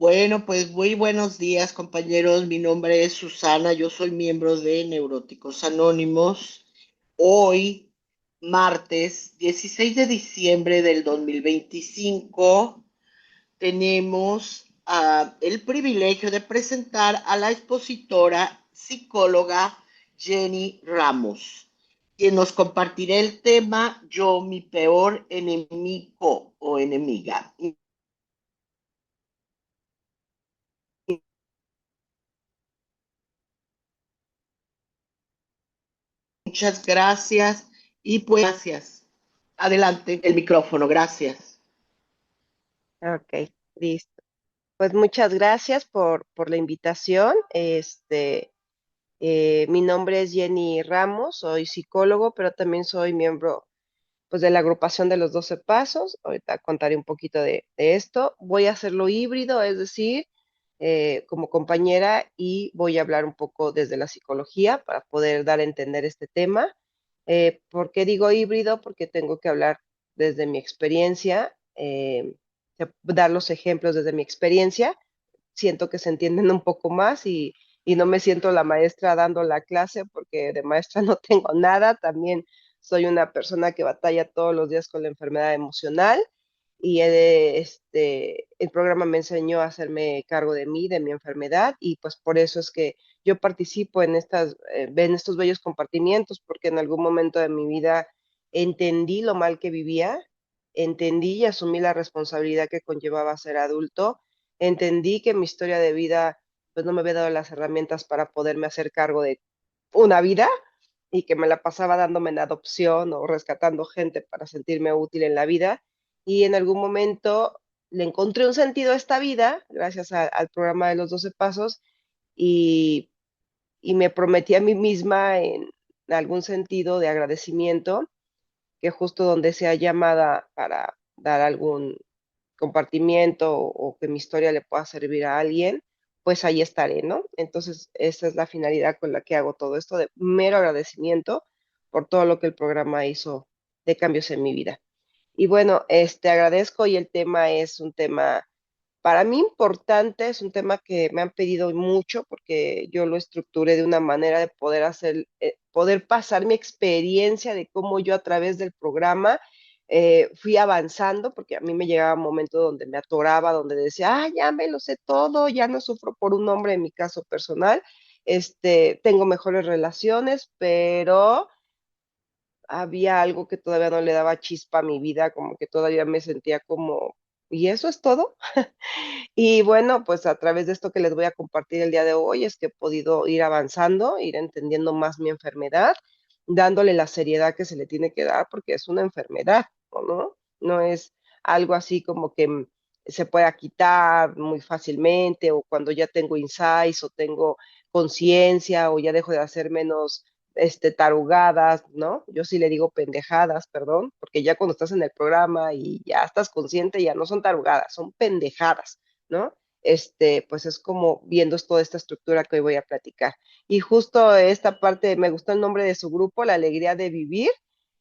Bueno, pues muy buenos días, compañeros. Mi nombre es Susana, yo soy miembro de Neuróticos Anónimos. Hoy, martes 16 de diciembre del 2025, tenemos el privilegio de presentar a la expositora psicóloga Jenny Ramos, quien nos compartirá el tema Yo, mi peor enemigo o enemiga. Muchas gracias y pues gracias. Adelante el micrófono, gracias. Ok, listo. Pues muchas gracias por la invitación. Mi nombre es Jenny Ramos, soy psicólogo, pero también soy miembro pues, de la agrupación de los 12 pasos. Ahorita contaré un poquito de esto. Voy a hacerlo híbrido, es decir, como compañera y voy a hablar un poco desde la psicología para poder dar a entender este tema. ¿Por qué digo híbrido? Porque tengo que hablar desde mi experiencia, dar los ejemplos desde mi experiencia. Siento que se entienden un poco más y no me siento la maestra dando la clase porque de maestra no tengo nada. También soy una persona que batalla todos los días con la enfermedad emocional y el programa me enseñó a hacerme cargo de mí, de mi enfermedad, y pues por eso es que yo participo en estos bellos compartimientos, porque en algún momento de mi vida entendí lo mal que vivía, entendí y asumí la responsabilidad que conllevaba ser adulto, entendí que mi historia de vida pues no me había dado las herramientas para poderme hacer cargo de una vida y que me la pasaba dándome en adopción o rescatando gente para sentirme útil en la vida. Y en algún momento le encontré un sentido a esta vida gracias al programa de los 12 pasos y, y me prometí a mí misma en algún sentido de agradecimiento que justo donde sea llamada para dar algún compartimiento o que mi historia le pueda servir a alguien, pues ahí estaré, ¿no? Entonces, esa es la finalidad con la que hago todo esto de mero agradecimiento por todo lo que el programa hizo de cambios en mi vida. Y bueno, agradezco y el tema es un tema para mí importante, es un tema que me han pedido mucho porque yo lo estructuré de una manera de poder poder pasar mi experiencia de cómo yo a través del programa fui avanzando, porque a mí me llegaba un momento donde me atoraba, donde decía, ah, ya me lo sé todo, ya no sufro por un hombre en mi caso personal, tengo mejores relaciones, pero había algo que todavía no le daba chispa a mi vida, como que todavía me sentía como, ¿y eso es todo? Y bueno, pues a través de esto que les voy a compartir el día de hoy es que he podido ir avanzando, ir entendiendo más mi enfermedad, dándole la seriedad que se le tiene que dar, porque es una enfermedad, ¿no? No es algo así como que se pueda quitar muy fácilmente o cuando ya tengo insights o tengo conciencia o ya dejo de hacer menos tarugadas, ¿no? Yo sí le digo pendejadas, perdón, porque ya cuando estás en el programa y ya estás consciente, ya no son tarugadas, son pendejadas, ¿no? Pues es como viendo toda esta estructura que hoy voy a platicar. Y justo esta parte, me gustó el nombre de su grupo, La Alegría de Vivir,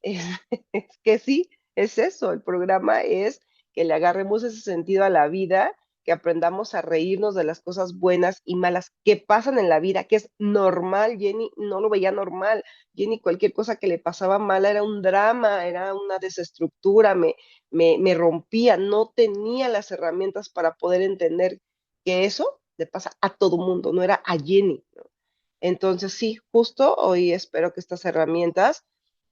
es, es que sí, es eso, el programa es que le agarremos ese sentido a la vida, que aprendamos a reírnos de las cosas buenas y malas que pasan en la vida, que es normal. Jenny no lo veía normal. Jenny, cualquier cosa que le pasaba mala era un drama, era una desestructura, me rompía, no tenía las herramientas para poder entender que eso le pasa a todo mundo, no era a Jenny, ¿no? Entonces, sí, justo hoy espero que estas herramientas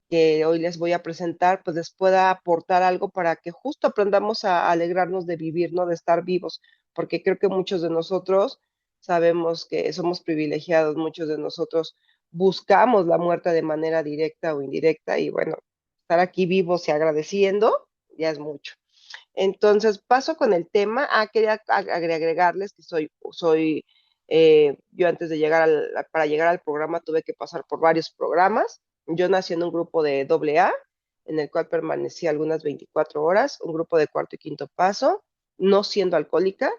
que hoy les voy a presentar, pues les pueda aportar algo para que justo aprendamos a alegrarnos de vivir, ¿no? De estar vivos, porque creo que muchos de nosotros sabemos que somos privilegiados, muchos de nosotros buscamos la muerte de manera directa o indirecta y bueno, estar aquí vivos y agradeciendo ya es mucho. Entonces, paso con el tema. Quería agregarles que yo antes de para llegar al programa tuve que pasar por varios programas. Yo nací en un grupo de AA, en el cual permanecí algunas 24 horas, un grupo de cuarto y quinto paso, no siendo alcohólica.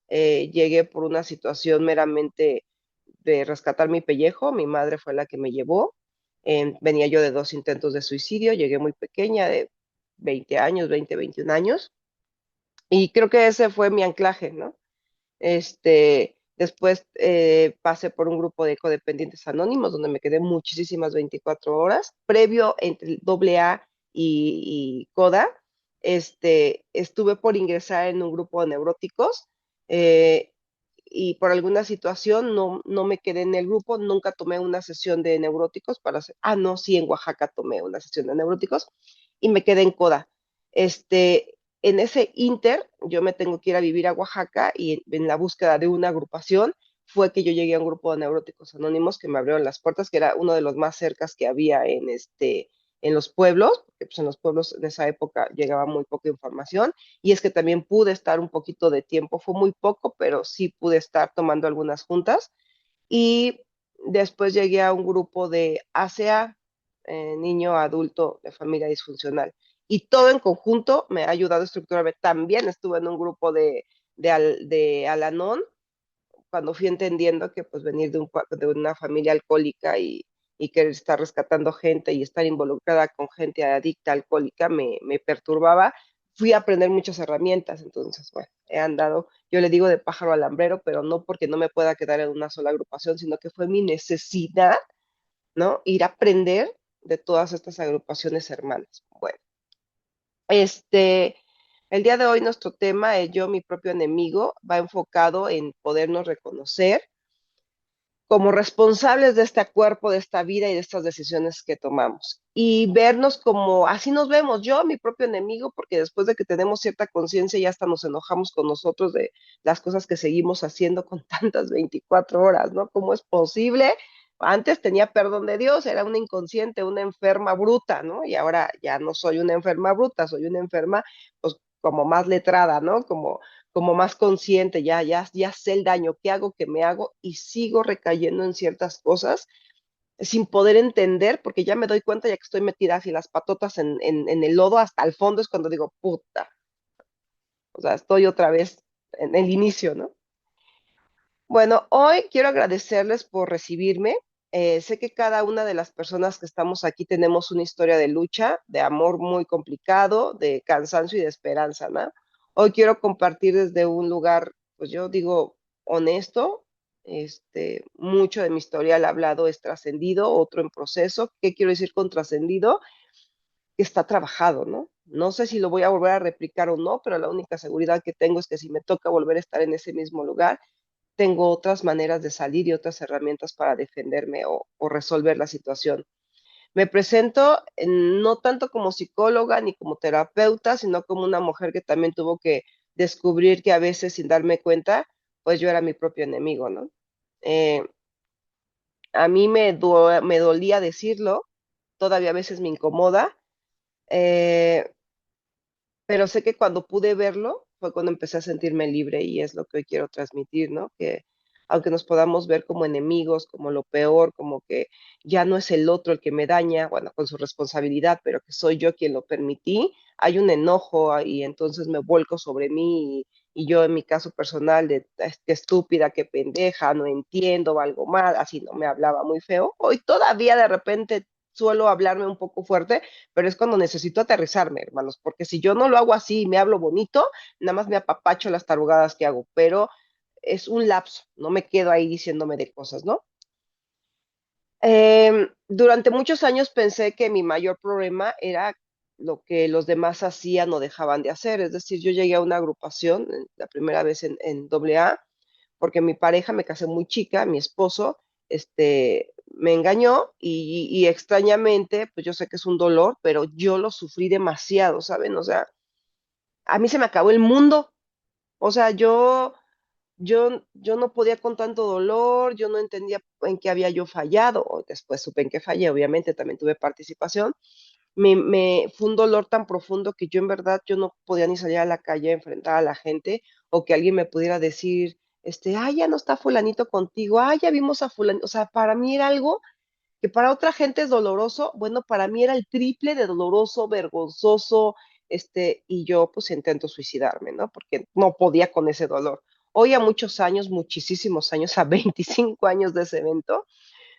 Llegué por una situación meramente de rescatar mi pellejo. Mi madre fue la que me llevó. Venía yo de dos intentos de suicidio, llegué muy pequeña, de 20 años, 20, 21 años y creo que ese fue mi anclaje, ¿no? Después pasé por un grupo de codependientes anónimos donde me quedé muchísimas 24 horas. Previo entre AA y CODA, estuve por ingresar en un grupo de neuróticos eh, y por alguna situación no me quedé en el grupo, nunca tomé una sesión de neuróticos para hacer, no, sí, en Oaxaca tomé una sesión de neuróticos y me quedé en CODA. En ese inter, yo me tengo que ir a vivir a Oaxaca y en la búsqueda de una agrupación fue que yo llegué a un grupo de neuróticos anónimos que me abrieron las puertas, que era uno de los más cercas que había en los pueblos, porque pues en los pueblos en esa época llegaba muy poca información, y es que también pude estar un poquito de tiempo, fue muy poco, pero sí pude estar tomando algunas juntas, y después llegué a un grupo de ACA, niño adulto de familia disfuncional, y todo en conjunto me ha ayudado a estructurarme. También estuve en un grupo de Al-Anon, cuando fui entendiendo que pues venir de una familia alcohólica y querer estar rescatando gente y estar involucrada con gente adicta alcohólica me perturbaba, fui a aprender muchas herramientas, entonces, bueno, he andado, yo le digo de pájaro al hambrero, pero no porque no me pueda quedar en una sola agrupación, sino que fue mi necesidad, ¿no? Ir a aprender de todas estas agrupaciones hermanas. Bueno, este, el día de hoy nuestro tema es Yo, mi propio enemigo, va enfocado en podernos reconocer como responsables de este cuerpo, de esta vida y de estas decisiones que tomamos. Y vernos como, así nos vemos, yo, mi propio enemigo, porque después de que tenemos cierta conciencia ya hasta nos enojamos con nosotros de las cosas que seguimos haciendo con tantas 24 horas, ¿no? ¿Cómo es posible? Antes tenía perdón de Dios, era una inconsciente, una enferma bruta, ¿no? Y ahora ya no soy una enferma bruta, soy una enferma, pues, como más letrada, ¿no? Como más consciente, ya sé el daño que hago, que me hago y sigo recayendo en ciertas cosas sin poder entender, porque ya me doy cuenta ya que estoy metida así las patotas en el lodo hasta el fondo es cuando digo, puta, o sea, estoy otra vez en el inicio, ¿no? Bueno, hoy quiero agradecerles por recibirme. Sé que cada una de las personas que estamos aquí tenemos una historia de lucha, de amor muy complicado, de cansancio y de esperanza, ¿no? Hoy quiero compartir desde un lugar, pues yo digo, honesto. Mucho de mi historial hablado es trascendido, otro en proceso. ¿Qué quiero decir con trascendido? Que está trabajado, ¿no? No sé si lo voy a volver a replicar o no, pero la única seguridad que tengo es que si me toca volver a estar en ese mismo lugar, tengo otras maneras de salir y otras herramientas para defenderme o resolver la situación. Me presento no tanto como psicóloga ni como terapeuta, sino como una mujer que también tuvo que descubrir que a veces sin darme cuenta, pues yo era mi propio enemigo, ¿no? Eh, a mí me dolía decirlo, todavía a veces me incomoda, eh, pero sé que cuando pude verlo fue cuando empecé a sentirme libre y es lo que hoy quiero transmitir, ¿no? Que aunque nos podamos ver como enemigos, como lo peor, como que ya no es el otro el que me daña, bueno, con su responsabilidad, pero que soy yo quien lo permití, hay un enojo y entonces me vuelco sobre mí y yo en mi caso personal de qué estúpida, qué pendeja, no entiendo, algo mal, así no me hablaba muy feo. Hoy todavía de repente suelo hablarme un poco fuerte, pero es cuando necesito aterrizarme, hermanos, porque si yo no lo hago así y me hablo bonito, nada más me apapacho las tarugadas que hago, pero es un lapso, no me quedo ahí diciéndome de cosas, ¿no? Durante muchos años pensé que mi mayor problema era lo que los demás hacían o dejaban de hacer, es decir, yo llegué a una agrupación, la primera vez en AA, porque mi pareja, me casé muy chica, mi esposo, me engañó y extrañamente, pues yo sé que es un dolor, pero yo lo sufrí demasiado, ¿saben? O sea, a mí se me acabó el mundo, o sea, yo no podía con tanto dolor, yo no entendía en qué había yo fallado, o después supe en qué fallé, obviamente también tuve participación, fue un dolor tan profundo que yo en verdad yo no podía ni salir a la calle a enfrentar a la gente o que alguien me pudiera decir, ya no está fulanito contigo, ya vimos a fulanito, o sea, para mí era algo que para otra gente es doloroso, bueno, para mí era el triple de doloroso, vergonzoso, y yo pues intento suicidarme, ¿no? Porque no podía con ese dolor. Hoy a muchos años, muchísimos años, a 25 años de ese evento,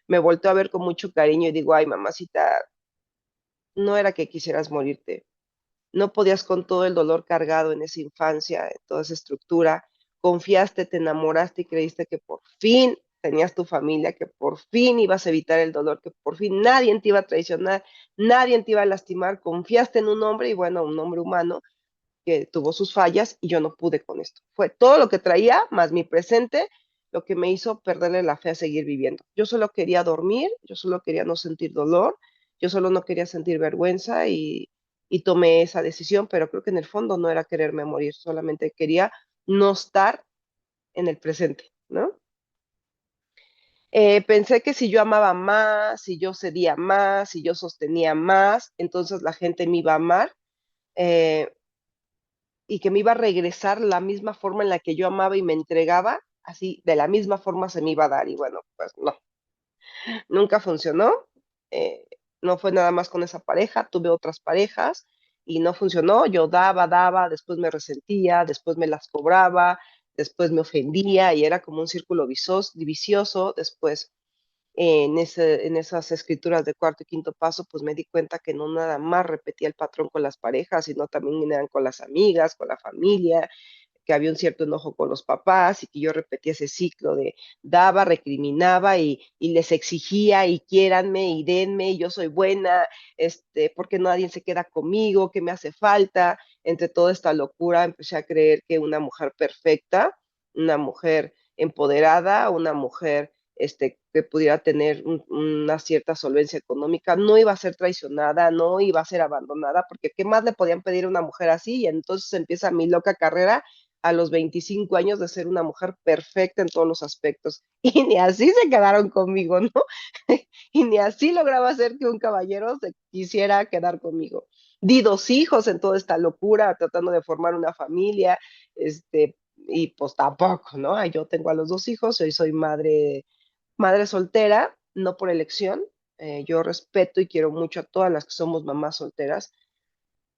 me volteo a ver con mucho cariño y digo, ay, mamacita, no era que quisieras morirte, no podías con todo el dolor cargado en esa infancia, en toda esa estructura. confiaste, te enamoraste y creíste que por fin tenías tu familia, que por fin ibas a evitar el dolor, que por fin nadie te iba a traicionar, nadie te iba a lastimar, confiaste en un hombre y bueno, un hombre humano que tuvo sus fallas y yo no pude con esto. Fue todo lo que traía, más mi presente, lo que me hizo perderle la fe a seguir viviendo. Yo solo quería dormir, yo solo quería no sentir dolor, yo solo no quería sentir vergüenza y tomé esa decisión, pero creo que en el fondo no era quererme morir, solamente quería no estar en el presente, ¿no? Pensé que si yo amaba más, si yo cedía más, si yo sostenía más, entonces la gente me iba a amar. eh, y que me iba a regresar la misma forma en la que yo amaba y me entregaba, así de la misma forma se me iba a dar. Y bueno, pues no, nunca funcionó. Eh, no fue nada más con esa pareja, tuve otras parejas y no funcionó. Yo daba, daba, después me resentía, después me las cobraba, después me ofendía y era como un círculo vicioso. Después en esas escrituras de cuarto y quinto paso, pues me di cuenta que no nada más repetía el patrón con las parejas, sino también eran con las amigas, con la familia, que había un cierto enojo con los papás y que yo repetía ese ciclo de daba, recriminaba y les exigía y quiéranme y denme, y yo soy buena, porque nadie se queda conmigo, qué me hace falta. Entre toda esta locura empecé a creer que una mujer perfecta, una mujer empoderada, una mujer que pudiera tener una cierta solvencia económica, no iba a ser traicionada, no iba a ser abandonada, porque ¿qué más le podían pedir a una mujer así? Y entonces empieza mi loca carrera a los 25 años de ser una mujer perfecta en todos los aspectos. Y ni así se quedaron conmigo, ¿no? Y ni así lograba hacer que un caballero se quisiera quedar conmigo. Di 2 hijos en toda esta locura, tratando de formar una familia, y pues tampoco, ¿no? Yo tengo a los 2 hijos, hoy soy madre soltera, no por elección. Yo respeto y quiero mucho a todas las que somos mamás solteras,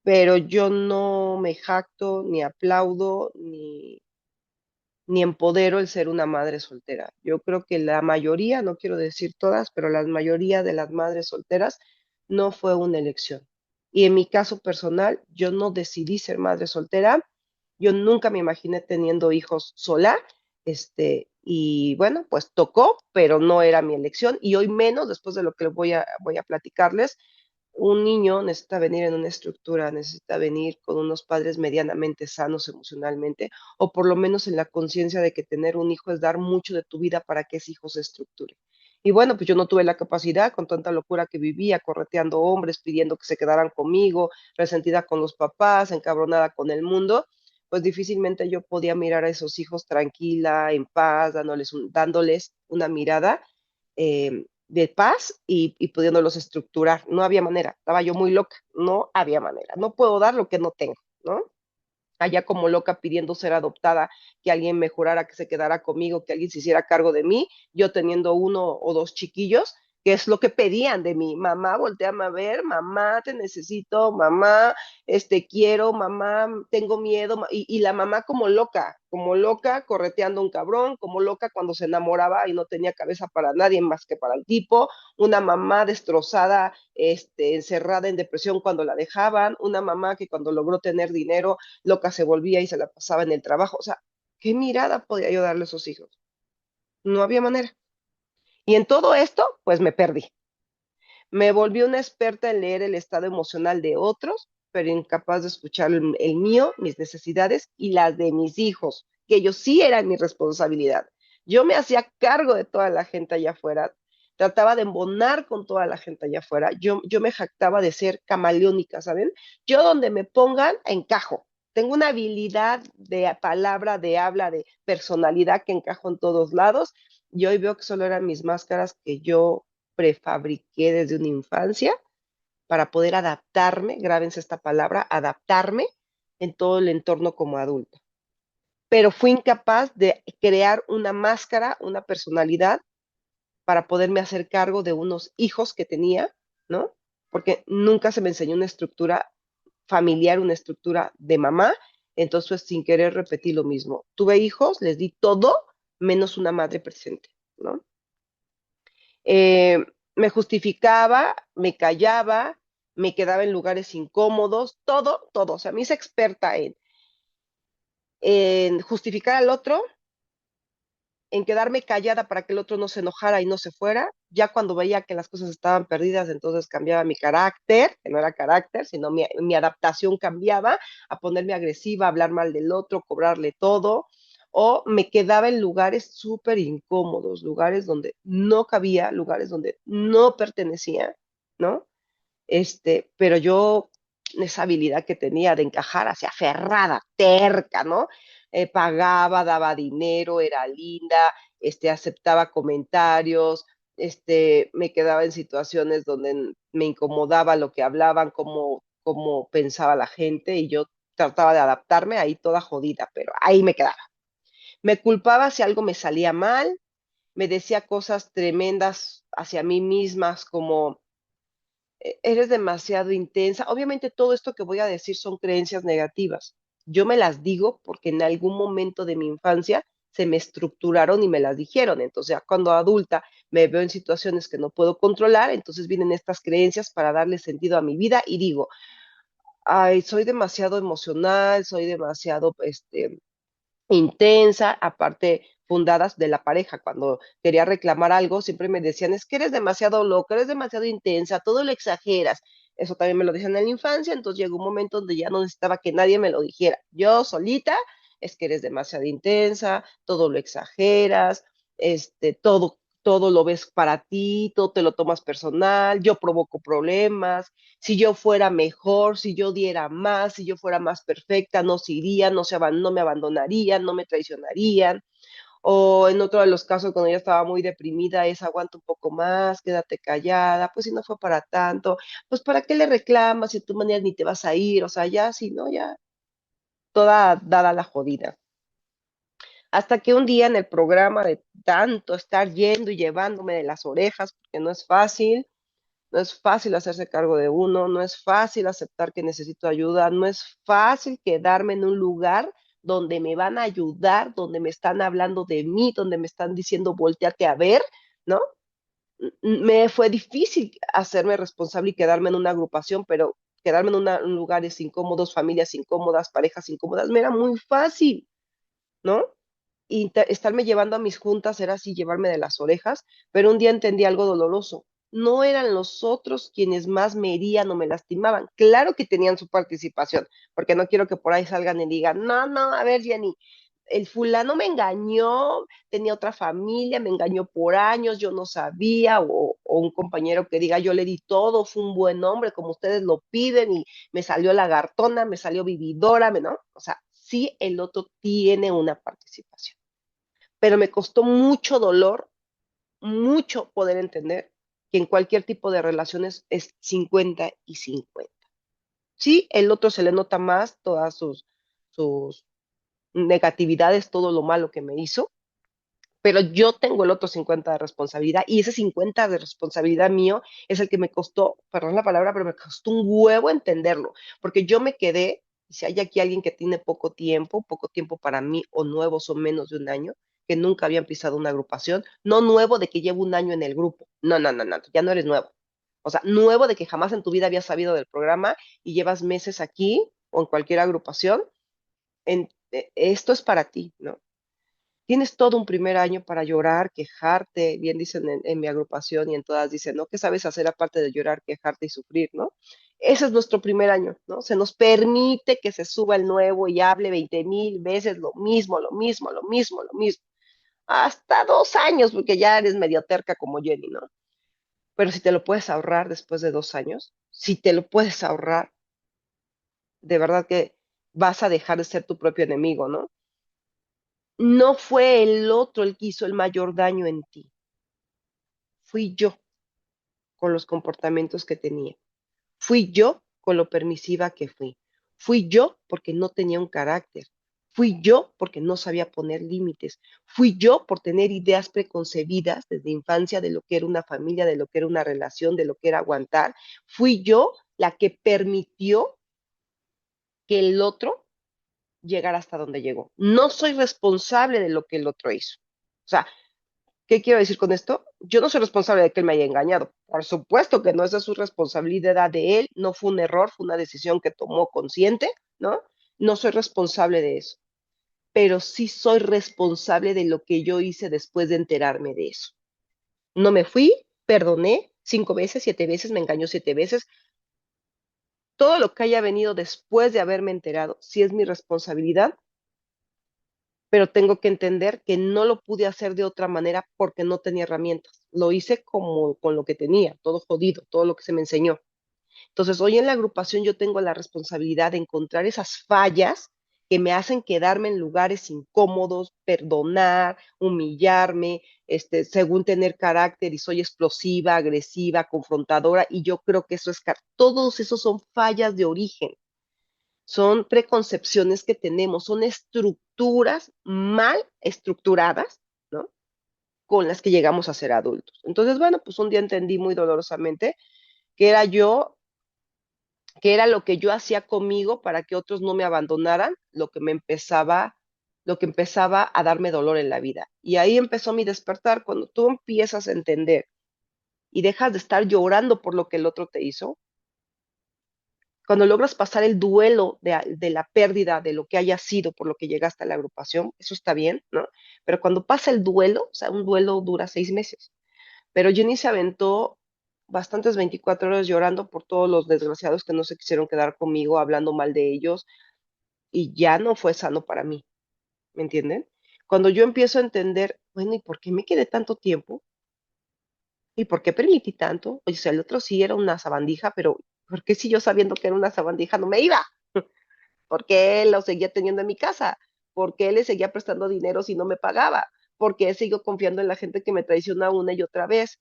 pero yo no me jacto, ni aplaudo, ni empodero el ser una madre soltera. Yo creo que la mayoría, no quiero decir todas, pero la mayoría de las madres solteras no fue una elección. Y en mi caso personal, yo no decidí ser madre soltera, yo nunca me imaginé teniendo hijos sola, y bueno, pues tocó, pero no era mi elección, y hoy menos, después de lo que voy a platicarles, un niño necesita venir en una estructura, necesita venir con unos padres medianamente sanos emocionalmente, o por lo menos en la conciencia de que tener un hijo es dar mucho de tu vida para que ese hijo se estructure. Y bueno, pues yo no tuve la capacidad con tanta locura que vivía, correteando hombres, pidiendo que se quedaran conmigo, resentida con los papás, encabronada con el mundo, pues difícilmente yo podía mirar a esos hijos tranquila, en paz, dándoles una mirada de paz y pudiéndolos estructurar. No había manera, estaba yo muy loca, no había manera. No puedo dar lo que no tengo, ¿no? Allá como loca pidiendo ser adoptada, que alguien me jurara que se quedara conmigo, que alguien se hiciera cargo de mí, yo teniendo 1 o 2 chiquillos, que es lo que pedían de mí. Mamá, volteame a ver, mamá, te necesito, mamá, quiero, mamá, tengo miedo, y la mamá como loca, correteando un cabrón, como loca cuando se enamoraba y no tenía cabeza para nadie más que para el tipo, una mamá destrozada, encerrada en depresión cuando la dejaban, una mamá que cuando logró tener dinero loca se volvía y se la pasaba en el trabajo. O sea, ¿qué mirada podía yo darle a esos hijos? No había manera. Y en todo esto, pues me perdí. Me volví una experta en leer el estado emocional de otros, pero incapaz de escuchar el mío, mis necesidades y las de mis hijos, que ellos sí eran mi responsabilidad. Yo me hacía cargo de toda la gente allá afuera, trataba de embonar con toda la gente allá afuera. Yo me jactaba de ser camaleónica, ¿saben? Yo donde me pongan, encajo. Tengo una habilidad de palabra, de habla, de personalidad que encajo en todos lados. Y hoy veo que solo eran mis máscaras que yo prefabriqué desde una infancia para poder adaptarme, grábense esta palabra, adaptarme en todo el entorno como adulta. Pero fui incapaz de crear una máscara, una personalidad para poderme hacer cargo de unos hijos que tenía, ¿no? Porque nunca se me enseñó una estructura familiar, una estructura de mamá, entonces sin querer repetí lo mismo. Tuve hijos, les di todo menos una madre presente, ¿no? Eh, Me justificaba, me callaba, me quedaba en lugares incómodos, todo, todo. O sea, me hice experta en justificar al otro, en quedarme callada para que el otro no se enojara y no se fuera. Ya cuando veía que las cosas estaban perdidas, entonces cambiaba mi carácter, que no era carácter, sino mi adaptación cambiaba a ponerme agresiva, a hablar mal del otro, cobrarle todo, o me quedaba en lugares súper incómodos, lugares donde no cabía, lugares donde no pertenecía, ¿no? Pero yo, esa habilidad que tenía de encajar, así aferrada, terca, ¿no? Pagaba, daba dinero, era linda, aceptaba comentarios, me quedaba en situaciones donde me incomodaba lo que hablaban, cómo pensaba la gente, y yo trataba de adaptarme ahí toda jodida, pero ahí me quedaba. Me culpaba si algo me salía mal, me decía cosas tremendas hacia mí mismas como eres demasiado intensa. Obviamente todo esto que voy a decir son creencias negativas. Yo me las digo porque en algún momento de mi infancia se me estructuraron y me las dijeron. Entonces, ya cuando adulta me veo en situaciones que no puedo controlar, entonces vienen estas creencias para darle sentido a mi vida y digo, ay, soy demasiado emocional, soy demasiado, intensa, aparte fundadas de la pareja. Cuando quería reclamar algo, siempre me decían, es que eres demasiado loca, eres demasiado intensa, todo lo exageras. Eso también me lo decían en la infancia, entonces llegó un momento donde ya no necesitaba que nadie me lo dijera. Yo solita, es que eres demasiado intensa, todo lo exageras, todo lo ves para ti, todo te lo tomas personal, yo provoco problemas, si yo fuera mejor, si yo diera más, si yo fuera más perfecta, no se irían, no me abandonarían, no me traicionarían. O en otro de los casos, cuando yo estaba muy deprimida, es aguanta un poco más, quédate callada, pues si no fue para tanto, pues para qué le reclamas si de tu manera ni te vas a ir, o sea, ya, si no, ya, toda dada la jodida. Hasta que un día en el programa de tanto estar yendo y llevándome de las orejas, porque no es fácil hacerse cargo de uno, no es fácil aceptar que necesito ayuda, no es fácil quedarme en un lugar donde me van a ayudar, donde me están hablando de mí, donde me están diciendo volteate a ver, ¿no? Me fue difícil hacerme responsable y quedarme en una agrupación, pero quedarme en lugares incómodos, familias incómodas, parejas incómodas, me era muy fácil, ¿no? Y estarme llevando a mis juntas era así, llevarme de las orejas, pero un día entendí algo doloroso. No eran los otros quienes más me herían o me lastimaban. Claro que tenían su participación, porque no quiero que por ahí salgan y digan, no, no, a ver, Jenny, el fulano me engañó, tenía otra familia, me engañó por años, yo no sabía, o un compañero que diga, yo le di todo, fue un buen hombre, como ustedes lo piden, y me salió lagartona, me salió vividora, ¿no? O sea, sí, el otro tiene una participación, pero me costó mucho dolor, mucho poder entender que en cualquier tipo de relaciones es 50 y 50. Sí, el otro se le nota más todas sus negatividades, todo lo malo que me hizo, pero yo tengo el otro 50 de responsabilidad y ese 50 de responsabilidad mío es el que me costó, perdón la palabra, pero me costó un huevo entenderlo, porque yo me quedé, si hay aquí alguien que tiene poco tiempo para mí o nuevos o menos de un año, que nunca habían pisado una agrupación, no nuevo de que llevo un año en el grupo, no, no, no, no, ya no eres nuevo. O sea, nuevo de que jamás en tu vida habías sabido del programa y llevas meses aquí o en cualquier agrupación, esto es para ti, ¿no? Tienes todo un primer año para llorar, quejarte, bien dicen en mi agrupación y en todas dicen, ¿no? ¿Qué sabes hacer aparte de llorar, quejarte y sufrir, ¿no? Ese es nuestro primer año, ¿no? Se nos permite que se suba el nuevo y hable 20,000 veces lo mismo, lo mismo, lo mismo, lo mismo. Hasta 2 años, porque ya eres medio terca como Jenny, ¿no? Pero si te lo puedes ahorrar después de 2 años, si te lo puedes ahorrar, de verdad que vas a dejar de ser tu propio enemigo, ¿no? No fue el otro el que hizo el mayor daño en ti, fui yo con los comportamientos que tenía. Fui yo con lo permisiva que fui. Fui yo porque no tenía un carácter. Fui yo porque no sabía poner límites. Fui yo por tener ideas preconcebidas desde infancia de lo que era una familia, de lo que era una relación, de lo que era aguantar. Fui yo la que permitió que el otro llegara hasta donde llegó. No soy responsable de lo que el otro hizo. O sea, ¿qué quiero decir con esto? Yo no soy responsable de que él me haya engañado. Por supuesto que no, esa es su responsabilidad de él, no fue un error, fue una decisión que tomó consciente, ¿no? No soy responsable de eso. pero sí soy responsable de lo que yo hice después de enterarme de eso. No me fui, perdoné 5 veces, 7 veces, me engañó 7 veces. Todo lo que haya venido después de haberme enterado, sí es mi responsabilidad, pero tengo que entender que no lo pude hacer de otra manera porque no tenía herramientas. Lo hice como con lo que tenía, todo jodido, todo lo que se me enseñó. Entonces, hoy en la agrupación yo tengo la responsabilidad de encontrar esas fallas que me hacen quedarme en lugares incómodos, perdonar, humillarme, según tener carácter y soy explosiva, agresiva, confrontadora, y yo creo que eso es, todos esos son fallas de origen, son preconcepciones que tenemos, son estructuras mal estructuradas, ¿no? Con las que llegamos a ser adultos. Entonces, bueno, pues un día entendí muy dolorosamente que era yo, que era lo que yo hacía conmigo para que otros no me abandonaran, lo que empezaba a darme dolor en la vida. Y ahí empezó mi despertar, cuando tú empiezas a entender y dejas de estar llorando por lo que el otro te hizo, cuando logras pasar el duelo de la pérdida de lo que haya sido por lo que llegaste a la agrupación, eso está bien, ¿no? Pero cuando pasa el duelo, o sea, un duelo dura 6 meses. Pero Jenny se aventó bastantes 24 horas llorando por todos los desgraciados que no se quisieron quedar conmigo, hablando mal de ellos, y ya no fue sano para mí, ¿me entienden? Cuando yo empiezo a entender, bueno, ¿y por qué me quedé tanto tiempo? ¿Y por qué permití tanto? Oye, o sea, el otro sí era una sabandija, pero ¿por qué si yo sabiendo que era una sabandija no me iba? ¿Por qué él lo seguía teniendo en mi casa? ¿Por qué él le seguía prestando dinero si no me pagaba? ¿Por qué sigo confiando en la gente que me traiciona una y otra vez?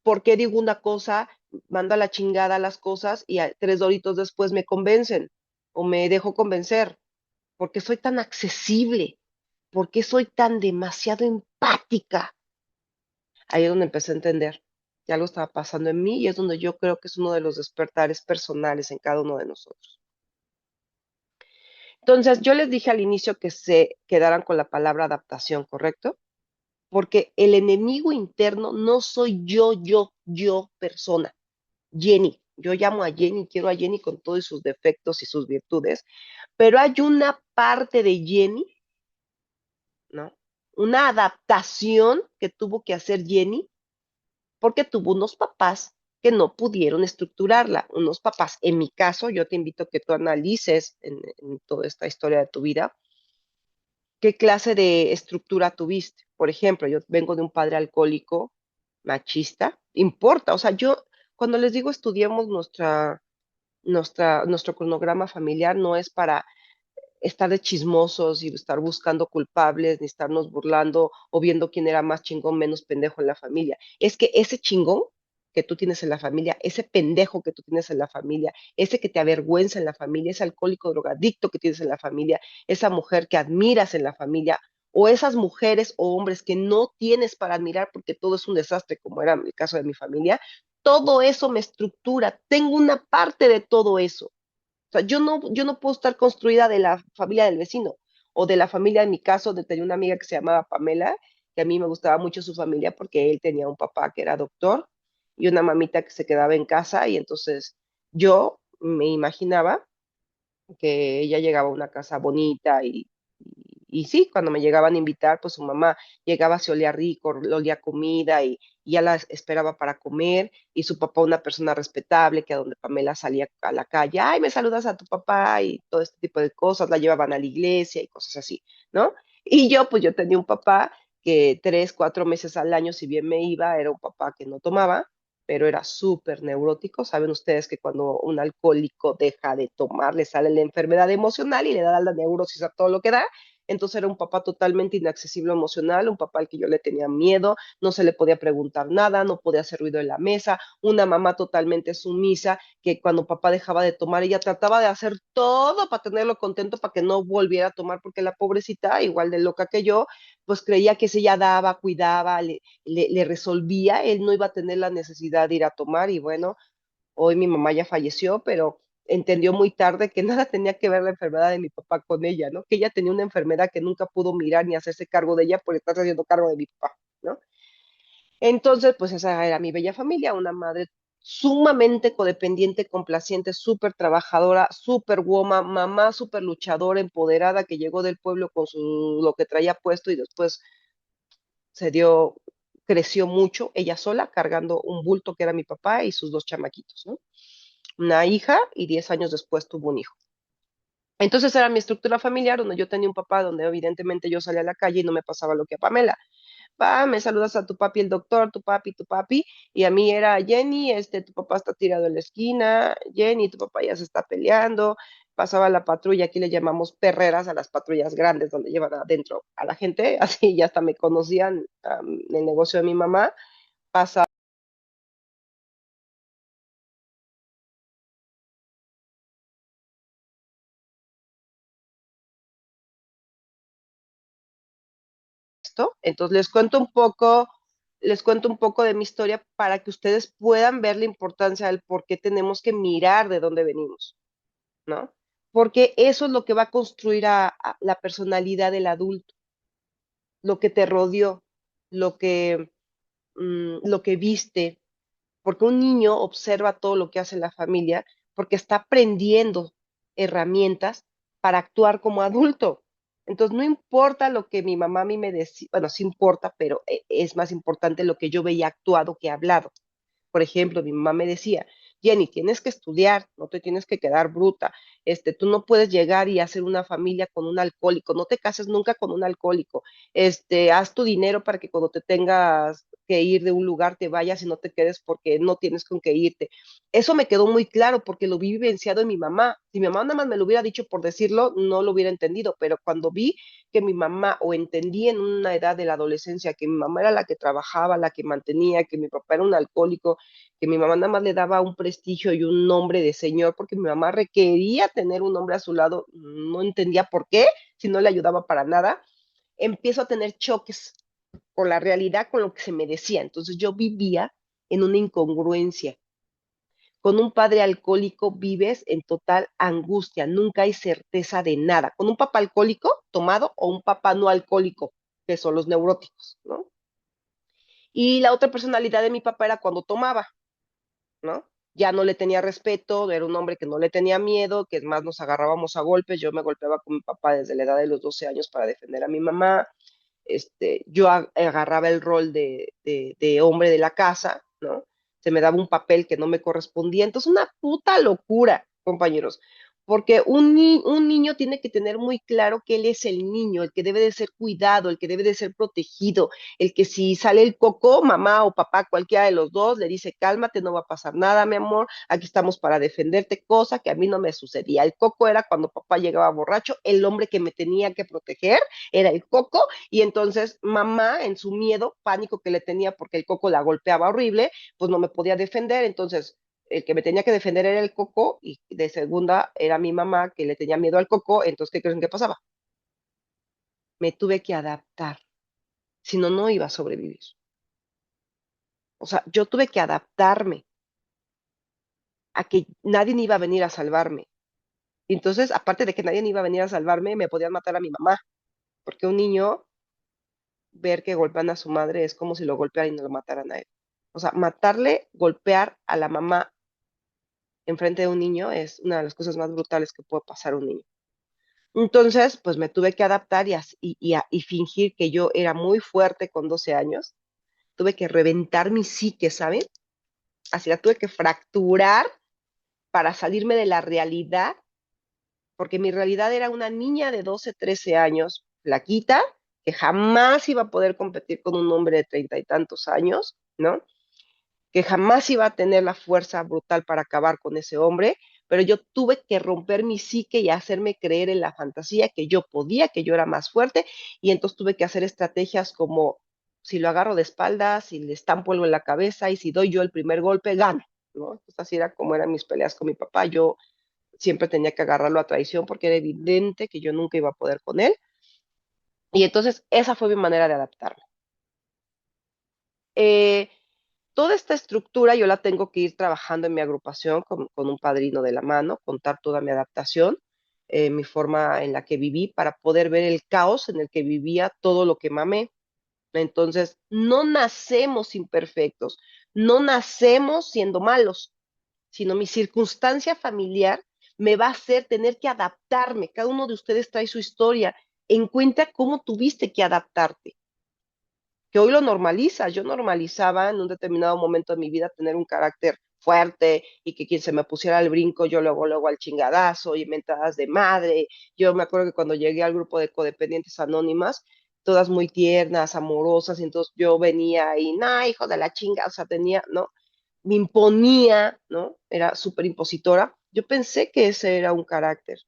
¿Por qué digo una cosa, mando a la chingada las cosas y 3 doritos después me convencen o me dejo convencer? ¿Por qué soy tan accesible? ¿Por qué soy tan demasiado empática? Ahí es donde empecé a entender que algo estaba pasando en mí y es donde yo creo que es uno de los despertares personales en cada uno de nosotros. Entonces, yo les dije al inicio que se quedaran con la palabra adaptación, ¿correcto? Porque el enemigo interno no soy yo, persona. Jenny. Yo llamo a Jenny, quiero a Jenny con todos sus defectos y sus virtudes, pero hay una parte de Jenny, ¿no? Una adaptación que tuvo que hacer Jenny porque tuvo unos papás que no pudieron estructurarla. Unos papás, en mi caso, yo te invito a que tú analices en toda esta historia de tu vida, qué clase de estructura tuviste. Por ejemplo, yo vengo de un padre alcohólico, machista, importa, o sea, yo cuando les digo estudiemos nuestro cronograma familiar no es para estar de chismosos y estar buscando culpables, ni estarnos burlando o viendo quién era más chingón, menos pendejo en la familia. Es que ese chingón que tú tienes en la familia, ese pendejo que tú tienes en la familia, ese que te avergüenza en la familia, ese alcohólico drogadicto que tienes en la familia, esa mujer que admiras en la familia, o esas mujeres o hombres que no tienes para admirar porque todo es un desastre, como era el caso de mi familia, todo eso me estructura. Tengo una parte de todo eso. O sea, yo no puedo estar construida de la familia del vecino o de la familia, en mi caso, de tenía una amiga que se llamaba Pamela, que a mí me gustaba mucho su familia porque él tenía un papá que era doctor y una mamita que se quedaba en casa y entonces yo me imaginaba que ella llegaba a una casa bonita y sí, cuando me llegaban a invitar, pues su mamá llegaba, se olía rico, le olía comida y ya la esperaba para comer, y su papá una persona respetable, que a donde Pamela salía a la calle, ay, me saludas a tu papá y todo este tipo de cosas, la llevaban a la iglesia y cosas así, ¿no? Y yo, pues yo tenía un papá que 3, 4 meses al año, si bien me iba, era un papá que no tomaba, pero era súper neurótico. Saben ustedes que cuando un alcohólico deja de tomar, le sale la enfermedad emocional y le da la neurosis a todo lo que da. Entonces era un papá totalmente inaccesible emocional, un papá al que yo le tenía miedo, no se le podía preguntar nada, no podía hacer ruido en la mesa, una mamá totalmente sumisa que cuando papá dejaba de tomar, ella trataba de hacer todo para tenerlo contento, para que no volviera a tomar, porque la pobrecita, igual de loca que yo, pues creía que si ella daba, cuidaba, le resolvía, él no iba a tener la necesidad de ir a tomar y bueno, hoy mi mamá ya falleció, pero entendió muy tarde que nada tenía que ver la enfermedad de mi papá con ella, ¿no? Que ella tenía una enfermedad que nunca pudo mirar ni hacerse cargo de ella por estar haciendo cargo de mi papá, ¿no? Entonces, pues esa era mi bella familia, una madre sumamente codependiente, complaciente, súper trabajadora, súper woman, mamá súper luchadora, empoderada, que llegó del pueblo con lo que traía puesto y después se dio, creció mucho, ella sola, cargando un bulto que era mi papá y sus dos chamaquitos, ¿no? Una hija y 10 años después tuvo un hijo. Entonces era mi estructura familiar, donde yo tenía un papá, donde evidentemente yo salía a la calle y no me pasaba lo que a Pamela. Va, me saludas a tu papi, el doctor, tu papi, y a mí era Jenny, tu papá está tirado en la esquina, Jenny, tu papá ya se está peleando, pasaba la patrulla, aquí le llamamos perreras a las patrullas grandes donde llevan adentro a la gente, así ya hasta me conocían en el negocio de mi mamá, pasa esto, entonces les cuento un poco de mi historia para que ustedes puedan ver la importancia del por qué tenemos que mirar de dónde venimos, ¿no? Porque eso es lo que va a construir a la personalidad del adulto, lo que te rodeó, lo que, lo que viste, porque un niño observa todo lo que hace la familia, porque está aprendiendo herramientas para actuar como adulto. Entonces, no importa lo que mi mamá a mí me decía, bueno, sí importa, pero es más importante lo que yo veía actuado que hablado. Por ejemplo, mi mamá me decía, Jenny, tienes que estudiar, no te tienes que quedar bruta. Tú no puedes llegar y hacer una familia con un alcohólico, no te cases nunca con un alcohólico. Haz tu dinero para que cuando te tengas que ir de un lugar te vayas y no te quedes porque no tienes con qué irte. Eso me quedó muy claro porque lo vi vivenciado en mi mamá. Si mi mamá nada más me lo hubiera dicho por decirlo, no lo hubiera entendido, pero cuando vi que mi mamá, o entendí en una edad de la adolescencia que mi mamá era la que trabajaba, la que mantenía, que mi papá era un alcohólico, que mi mamá nada más le daba un prestigio y un nombre de señor, porque mi mamá requería tener un hombre a su lado, no entendía por qué, si no le ayudaba para nada, empiezo a tener choques con la realidad, con lo que se me decía. Entonces yo vivía en una incongruencia. Con un padre alcohólico vives en total angustia, nunca hay certeza de nada. Con un papá alcohólico tomado o un papá no alcohólico, que son los neuróticos, ¿no? Y la otra personalidad de mi papá era cuando tomaba, ¿no? Ya no le tenía respeto, era un hombre que no le tenía miedo, que más nos agarrábamos a golpes, yo me golpeaba con mi papá desde la edad de los 12 años para defender a mi mamá, yo agarraba el rol de hombre de la casa, ¿no? Se me daba un papel que no me correspondía, entonces una puta locura, compañeros, porque un niño tiene que tener muy claro que él es el niño, el que debe de ser cuidado, el que debe de ser protegido, el que si sale el coco, mamá o papá, cualquiera de los dos, le dice, cálmate, no va a pasar nada, mi amor, aquí estamos para defenderte, cosa que a mí no me sucedía. El coco era cuando papá llegaba borracho, el hombre que me tenía que proteger era el coco, y entonces mamá, en su miedo, pánico que le tenía porque el coco la golpeaba horrible, pues no me podía defender, entonces el que me tenía que defender era el coco y de segunda era mi mamá que le tenía miedo al coco, entonces ¿qué creen que pasaba? Me tuve que adaptar, si no, no iba a sobrevivir. O sea, yo tuve que adaptarme a que nadie iba a venir a salvarme. Y entonces, aparte de que nadie iba a venir a salvarme, me podían matar a mi mamá, porque un niño ver que golpean a su madre es como si lo golpearan y no lo mataran a él. O sea, matarle, golpear a la mamá enfrente de un niño es una de las cosas más brutales que puede pasar a un niño. Entonces, pues me tuve que adaptar y fingir que yo era muy fuerte con 12 años. Tuve que reventar mi psique, ¿saben? Así la tuve que fracturar para salirme de la realidad, porque mi realidad era una niña de 12, 13 años, flaquita, que jamás iba a poder competir con un hombre de 30 y tantos años, ¿no? Que jamás iba a tener la fuerza brutal para acabar con ese hombre, pero yo tuve que romper mi psique y hacerme creer en la fantasía que yo podía, que yo era más fuerte, y entonces tuve que hacer estrategias como si lo agarro de espaldas, si le estampo algo en la cabeza y si doy yo el primer golpe, gano, ¿no? Entonces así era como eran mis peleas con mi papá, yo siempre tenía que agarrarlo a traición porque era evidente que yo nunca iba a poder con él, y entonces esa fue mi manera de adaptarme. Eh, Toda esta estructura yo la tengo que ir trabajando en mi agrupación con un padrino de la mano, contar toda mi adaptación, mi forma en la que viví, para poder ver el caos en el que vivía todo lo que mamé. Entonces, no nacemos imperfectos, No nacemos siendo malos, sino mi circunstancia familiar me va a hacer tener que adaptarme. Cada uno de ustedes trae su historia. En cuenta cómo tuviste que adaptarte, que hoy lo normaliza. Yo normalizaba en un determinado momento de mi vida tener un carácter fuerte y que quien se me pusiera al brinco, yo luego al chingadazo y mentadas de madre. Yo me acuerdo que cuando llegué al grupo de codependientes anónimas, todas muy tiernas, amorosas, y entonces yo venía y, nah, hijo de la chinga, o sea, tenía, ¿no? Me imponía, ¿no? Era súper impositora. Yo pensé que ese era un carácter.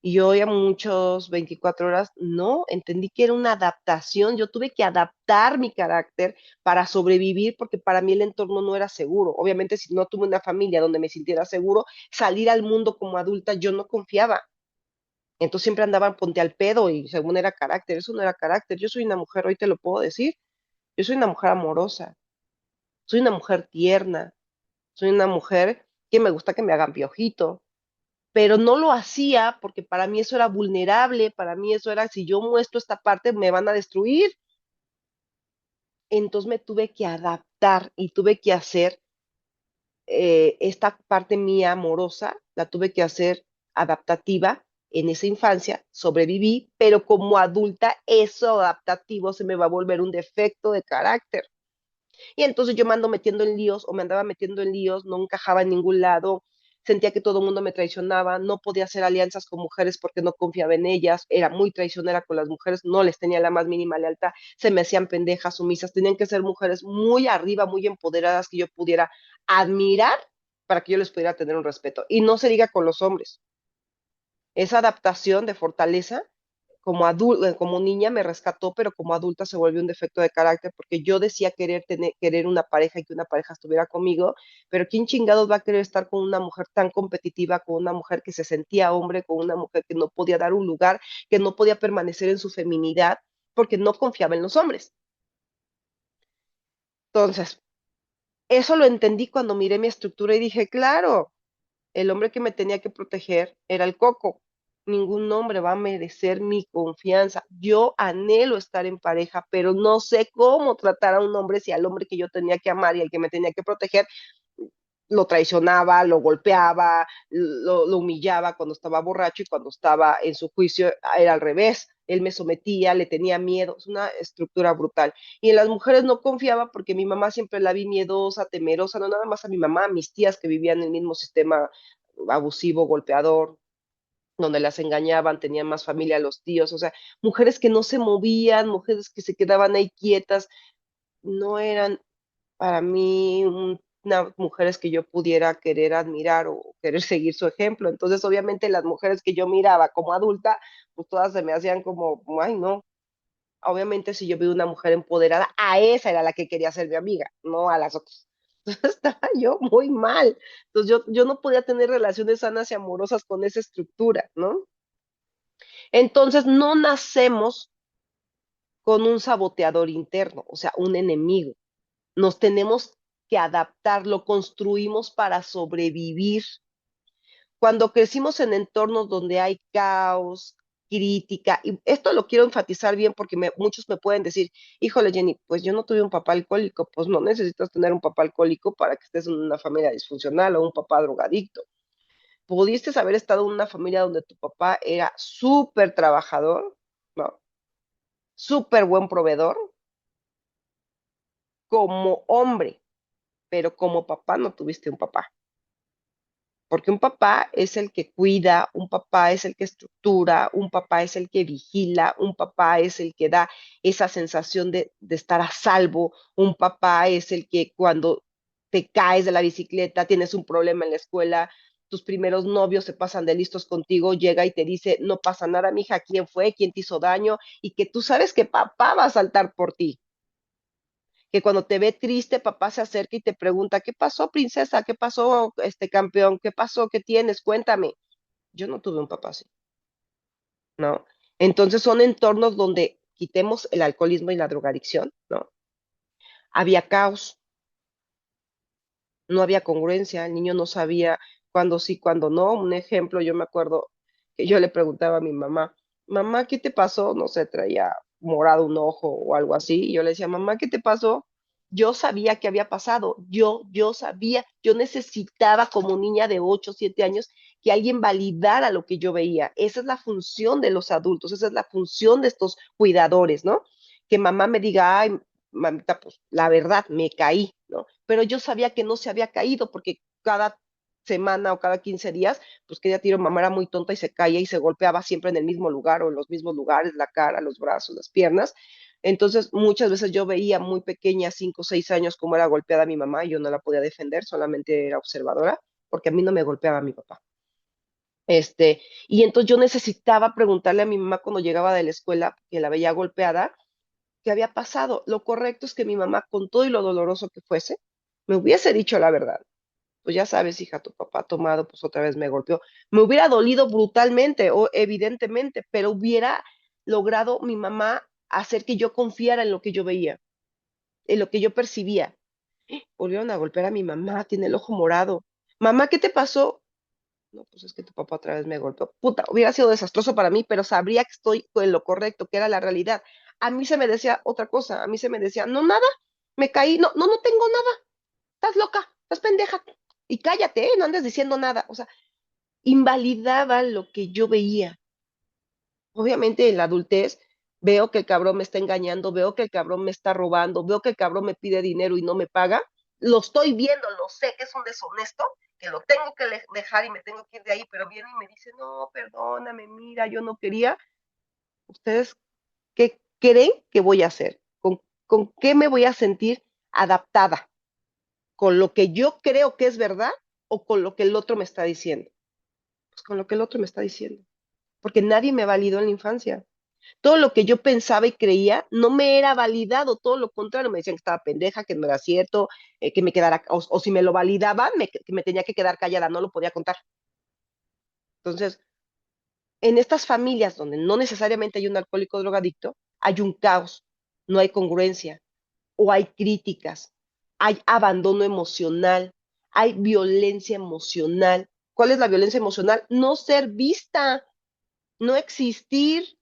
Y hoy a muchos 24 horas, no, entendí que era una adaptación. Yo tuve que adaptar mi carácter para sobrevivir porque para mí el entorno no era seguro. Obviamente, si no tuve una familia donde me sintiera seguro, salir al mundo como adulta, yo no confiaba. Entonces siempre andaban ponte al pedo y según era carácter, eso no era carácter. Yo soy una mujer, hoy te lo puedo decir, yo soy una mujer amorosa, soy una mujer tierna, soy una mujer que me gusta que me hagan piojito, pero no lo hacía porque para mí eso era vulnerable, para mí eso era, si yo muestro esta parte, me van a destruir. Entonces me tuve que adaptar y tuve que hacer esta parte mía amorosa, la tuve que hacer adaptativa en esa infancia, sobreviví, pero como adulta eso adaptativo se me va a volver un defecto de carácter. Y entonces yo me ando metiendo en líos o me andaba metiendo en líos, no encajaba en ningún lado, sentía que todo el mundo me traicionaba, no podía hacer alianzas con mujeres porque no confiaba en ellas, era muy traicionera con las mujeres, no les tenía la más mínima lealtad, se me hacían pendejas, sumisas, tenían que ser mujeres muy arriba, muy empoderadas que yo pudiera admirar para que yo les pudiera tener un respeto. Y no se diga con los hombres. Esa adaptación de fortaleza como adulta, como niña me rescató, pero como adulta se volvió un defecto de carácter porque yo decía querer una pareja y que una pareja estuviera conmigo, pero ¿quién chingados va a querer estar con una mujer tan competitiva, con una mujer que se sentía hombre, con una mujer que no podía dar un lugar, que no podía permanecer en su feminidad porque no confiaba en los hombres? Entonces, eso lo entendí cuando miré mi estructura y dije, claro, el hombre que me tenía que proteger era el coco. Ningún hombre va a merecer mi confianza. Yo anhelo estar en pareja, pero no sé cómo tratar a un hombre si al hombre que yo tenía que amar y al que me tenía que proteger lo traicionaba, lo golpeaba, lo humillaba cuando estaba borracho y cuando estaba en su juicio era al revés. Él me sometía, le tenía miedo, es una estructura brutal. Y en las mujeres no confiaba porque mi mamá siempre la vi miedosa, temerosa, no nada más a mi mamá, a mis tías que vivían en el mismo sistema abusivo, golpeador, donde las engañaban, tenían más familia los tíos, o sea, mujeres que no se movían, mujeres que se quedaban ahí quietas, no eran para mí unas mujeres que yo pudiera querer admirar o querer seguir su ejemplo. Entonces, obviamente, las mujeres que yo miraba como adulta, pues todas se me hacían como, ay, no. Obviamente, si yo vi una mujer empoderada, a esa era la que quería ser mi amiga, no a las otras. Entonces, estaba yo muy mal. Entonces, yo no podía tener relaciones sanas y amorosas con esa estructura, ¿no? Entonces, no nacemos con un saboteador interno, o sea, un enemigo. Nos tenemos que adaptar, lo construimos para sobrevivir. Cuando crecimos en entornos donde hay caos, crítica, y esto lo quiero enfatizar bien porque muchos me pueden decir, híjole Jenny, pues yo no tuve un papá alcohólico, pues no necesitas tener un papá alcohólico para que estés en una familia disfuncional o un papá drogadicto. Pudiste haber estado en una familia donde tu papá era súper trabajador, ¿no? Súper buen proveedor, como hombre, pero como papá no tuviste un papá. Porque un papá es el que cuida, un papá es el que estructura, un papá es el que vigila, un papá es el que da esa sensación de estar a salvo, un papá es el que cuando te caes de la bicicleta, tienes un problema en la escuela, tus primeros novios se pasan de listos contigo, llega y te dice, no pasa nada, mija, ¿quién fue? ¿Quién te hizo daño? Y que tú sabes que papá va a saltar por ti, que cuando te ve triste, papá se acerca y te pregunta, ¿qué pasó, princesa? ¿Qué pasó, este campeón? ¿Qué pasó? ¿Qué tienes? Cuéntame. Yo no tuve un papá así, ¿no? Entonces son entornos donde quitemos el alcoholismo y la drogadicción, ¿no? Había caos, no había congruencia, el niño no sabía cuándo sí, cuándo no. Un ejemplo, yo me acuerdo que yo le preguntaba a mi mamá, mamá, ¿qué te pasó? No sé, traía morado un ojo o algo así, y yo le decía, mamá, ¿qué te pasó? Yo sabía que había pasado, yo sabía, yo necesitaba como niña de 8 7 años que alguien validara lo que yo veía. Esa es la función de los adultos, esa es la función de estos cuidadores, ¿no? Que mamá me diga, ay, mamita, pues la verdad, me caí, ¿no? Pero yo sabía que no se había caído porque cada semana o cada 15 días, pues que ella tiro, mamá era muy tonta y se caía y se golpeaba siempre en el mismo lugar o en los mismos lugares, la cara, los brazos, las piernas. Entonces, muchas veces yo veía muy pequeña, 5 o 6 años, cómo era golpeada mi mamá y yo no la podía defender, solamente era observadora, porque a mí no me golpeaba mi papá. Y entonces yo necesitaba preguntarle a mi mamá cuando llegaba de la escuela, que la veía golpeada, qué había pasado. Lo correcto es que mi mamá, con todo y lo doloroso que fuese, me hubiese dicho la verdad. Pues ya sabes, hija, tu papá ha tomado, pues otra vez me golpeó. Me hubiera dolido brutalmente, o evidentemente, pero hubiera logrado mi mamá hacer que yo confiara en lo que yo veía, en lo que yo percibía. Volvieron a golpear a mi mamá, tiene el ojo morado. Mamá, ¿qué te pasó? No, pues es que tu papá otra vez me golpeó. Puta, hubiera sido desastroso para mí, pero sabría que estoy en lo correcto, que era la realidad. A mí se me decía otra cosa, a mí se me decía, no, nada, me caí, no, no, no tengo nada, estás loca, estás pendeja. Y cállate, no andes diciendo nada. O sea, invalidaba lo que yo veía. Obviamente en la adultez veo que el cabrón me está engañando, veo que el cabrón me está robando, veo que el cabrón me pide dinero y no me paga. Lo estoy viendo, lo sé que es un deshonesto, que lo tengo que dejar y me tengo que ir de ahí, pero viene y me dice, no, perdóname, mira, yo no quería. ¿Ustedes qué creen que voy a hacer? ¿Con qué me voy a sentir adaptada? ¿Con lo que yo creo que es verdad o con lo que el otro me está diciendo? Pues con lo que el otro me está diciendo, porque nadie me validó en la infancia. Todo lo que yo pensaba y creía no me era validado, todo lo contrario, me decían que estaba pendeja, que no era cierto, que me quedara, o si me lo validaban, que me tenía que quedar callada, no lo podía contar. Entonces, en estas familias donde no necesariamente hay un alcohólico drogadicto, hay un caos, no hay congruencia, o hay críticas, hay abandono emocional, hay violencia emocional. ¿Cuál es la violencia emocional? No ser vista, no existir.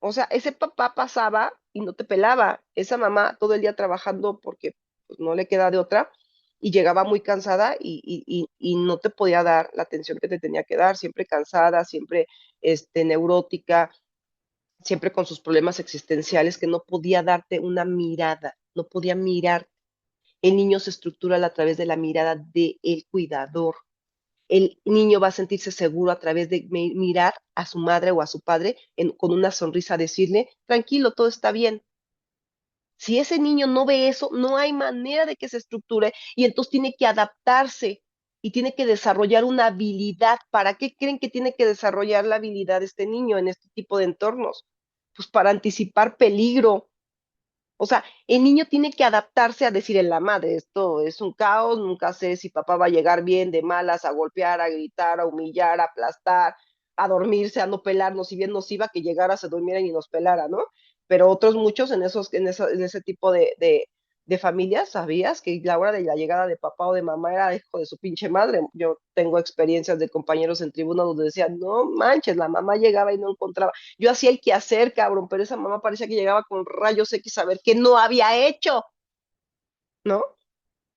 O sea, ese papá pasaba y no te pelaba. Esa mamá todo el día trabajando porque pues, no le queda de otra y llegaba muy cansada y no te podía dar la atención que te tenía que dar, siempre cansada, siempre neurótica, siempre con sus problemas existenciales, que no podía darte una mirada, no podía mirar. El niño se estructura a través de la mirada del cuidador. El niño va a sentirse seguro a través de mirar a su madre o a su padre con una sonrisa, decirle, tranquilo, todo está bien. Si ese niño no ve eso, no hay manera de que se estructure y entonces tiene que adaptarse y tiene que desarrollar una habilidad. ¿Para qué creen que tiene que desarrollar la habilidad este niño en este tipo de entornos? Pues para anticipar peligro. O sea, el niño tiene que adaptarse a decir en la madre, esto es un caos, nunca sé si papá va a llegar bien de malas a golpear, a gritar, a humillar, a aplastar, a dormirse, a no pelarnos, si bien nos iba que llegara, se durmieran y nos pelara, ¿no? Pero otros muchos en ese tipo de familias, ¿sabías que la hora de la llegada de papá o de mamá era hijo de su pinche madre? Yo tengo experiencias de compañeros en tribuna donde decían, no manches, la mamá llegaba y no encontraba. Yo hacía el quehacer, cabrón, pero esa mamá parecía que llegaba con rayos X a ver qué no había hecho, ¿no? O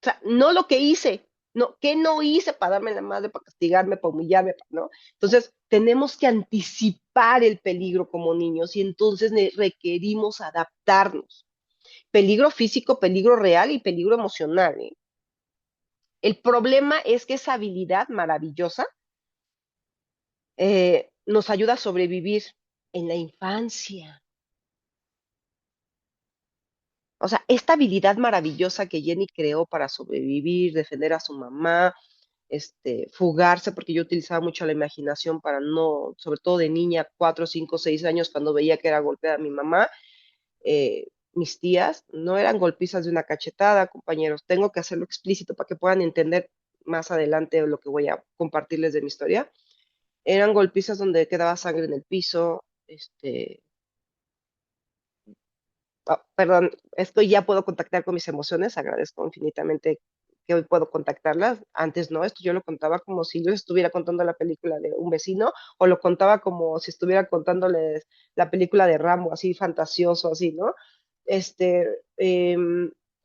sea, no lo que hice, no, ¿qué no hice para darme la madre, para castigarme, para humillarme, ¿no? Entonces, tenemos que anticipar el peligro como niños y entonces requerimos adaptarnos. Peligro físico, peligro real y peligro emocional, ¿eh? El problema es que esa habilidad maravillosa nos ayuda a sobrevivir en la infancia. O sea, esta habilidad maravillosa que Jenny creó para sobrevivir, defender a su mamá, fugarse, porque yo utilizaba mucho la imaginación para no, sobre todo de niña, 4, 5, 6 años, cuando veía que era golpeada mi mamá, mis tías, no eran golpizas de una cachetada, compañeros. Tengo que hacerlo explícito para que puedan entender más adelante lo que voy a compartirles de mi historia. Eran golpizas donde quedaba sangre en el piso, perdón, esto ya puedo contactar con mis emociones, agradezco infinitamente que hoy puedo contactarlas, antes no, esto yo lo contaba como si yo estuviera contando la película de un vecino o lo contaba como si estuviera contándoles la película de Rambo, así fantasioso, así, ¿no?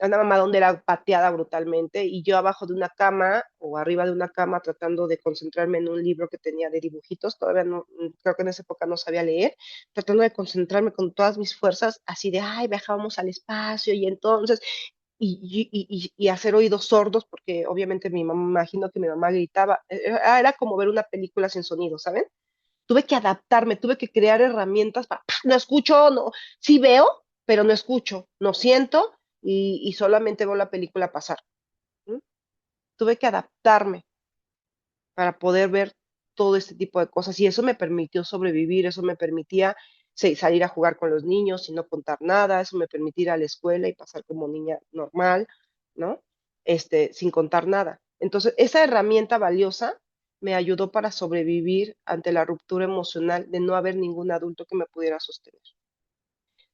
una mamá donde era pateada brutalmente y yo abajo de una cama o arriba de una cama tratando de concentrarme en un libro que tenía de dibujitos, todavía no, creo que en esa época no sabía leer, tratando de concentrarme con todas mis fuerzas, así de, ay, viajábamos al espacio y entonces, y hacer oídos sordos, porque obviamente mi mamá, me imagino que mi mamá gritaba, era como ver una película sin sonido, ¿saben? Tuve que adaptarme, tuve que crear herramientas para, no escucho, no, sí veo, pero no escucho, no siento y solamente veo la película pasar. ¿Sí? Tuve que adaptarme para poder ver todo este tipo de cosas y eso me permitió sobrevivir, eso me permitía salir a jugar con los niños y no contar nada, eso me permitía ir a la escuela y pasar como niña normal, ¿no? Sin contar nada. Entonces, esa herramienta valiosa me ayudó para sobrevivir ante la ruptura emocional de no haber ningún adulto que me pudiera sostener.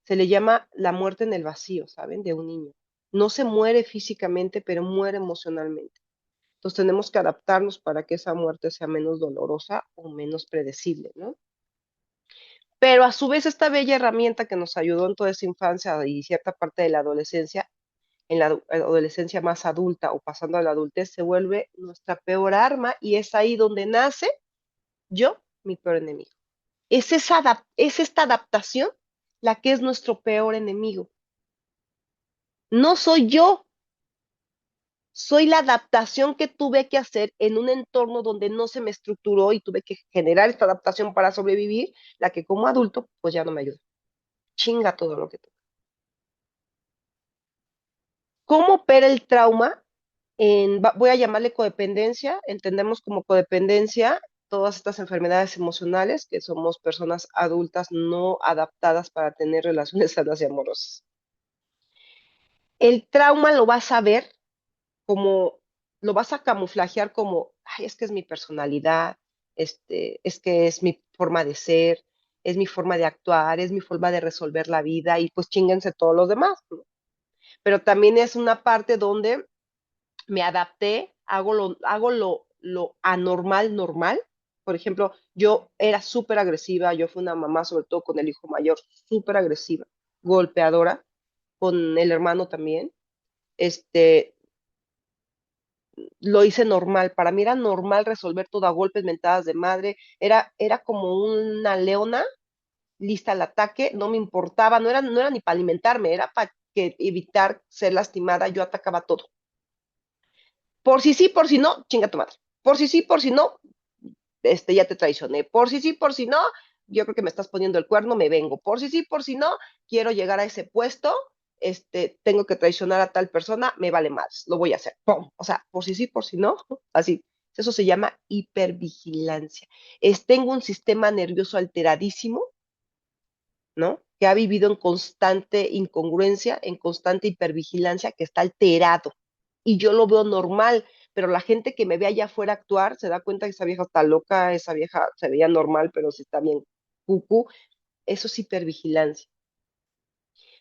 Se le llama la muerte en el vacío, ¿saben? De un niño. No se muere físicamente, pero muere emocionalmente. Entonces tenemos que adaptarnos para que esa muerte sea menos dolorosa o menos predecible, ¿no? Pero a su vez esta bella herramienta que nos ayudó en toda esa infancia y cierta parte de la adolescencia, en la adolescencia más adulta o pasando a la adultez, se vuelve nuestra peor arma y es ahí donde nace yo, mi peor enemigo. Es esta adaptación la que es nuestro peor enemigo. No soy yo, soy la adaptación que tuve que hacer en un entorno donde no se me estructuró y tuve que generar esta adaptación para sobrevivir, la que como adulto, pues ya no me ayuda. Chinga todo lo que tengo. ¿Cómo opera el trauma? Voy a llamarle codependencia. Entendemos como codependencia todas estas enfermedades emocionales, que somos personas adultas no adaptadas para tener relaciones sanas y amorosas. El trauma lo vas a ver como, lo vas a camuflajear como, ay, es que es mi personalidad, es que es mi forma de ser, es mi forma de actuar, es mi forma de resolver la vida y pues chinguense todos los demás, ¿no? Pero también es una parte donde me adapté, lo anormal normal. Por ejemplo, yo era súper agresiva, yo fui una mamá, sobre todo con el hijo mayor, súper agresiva, golpeadora, con el hermano también. Este, lo hice normal. Para mí era normal resolver todo a golpes, mentadas de madre. Era como una leona lista al ataque, no me importaba, no era ni para alimentarme, era para evitar ser lastimada, yo atacaba todo. Por si sí, por si no, chinga tu madre. Por si sí, por si no, ya te traicioné. Por si sí, por si no, yo creo que me estás poniendo el cuerno, me vengo. Por si sí, por si no, quiero llegar a ese puesto, tengo que traicionar a tal persona, me vale más, lo voy a hacer. ¡Pum! O sea, por si sí, por si no, así. Eso se llama hipervigilancia. Tengo un sistema nervioso alteradísimo, ¿no? Que ha vivido en constante incongruencia, en constante hipervigilancia, que está alterado. Y yo lo veo normal, pero la gente que me ve allá afuera actuar se da cuenta que esa vieja está loca, esa vieja se veía normal, pero sí está bien cucú. Eso es hipervigilancia.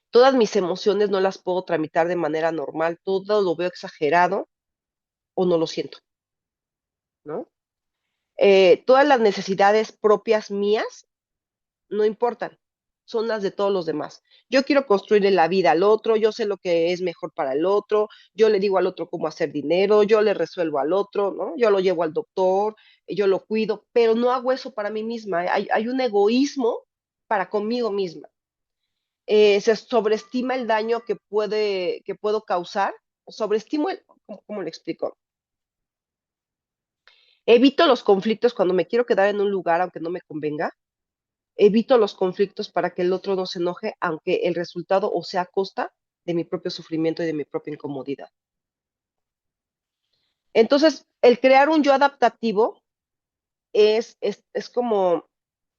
Todas mis emociones no las puedo tramitar de manera normal, todo lo veo exagerado o no lo siento, ¿no? Todas las necesidades propias mías no importan, son las de todos los demás. Yo quiero construirle la vida al otro, yo sé lo que es mejor para el otro, yo le digo al otro cómo hacer dinero, yo le resuelvo al otro, ¿no? Yo lo llevo al doctor, yo lo cuido, pero no hago eso para mí misma. Hay un egoísmo para conmigo misma. Se sobreestima el daño que puedo causar, sobreestimo ¿cómo le explico? Evito los conflictos cuando me quiero quedar en un lugar aunque no me convenga. Evito los conflictos para que el otro no se enoje, aunque el resultado o sea a costa de mi propio sufrimiento y de mi propia incomodidad. Entonces, el crear un yo adaptativo es como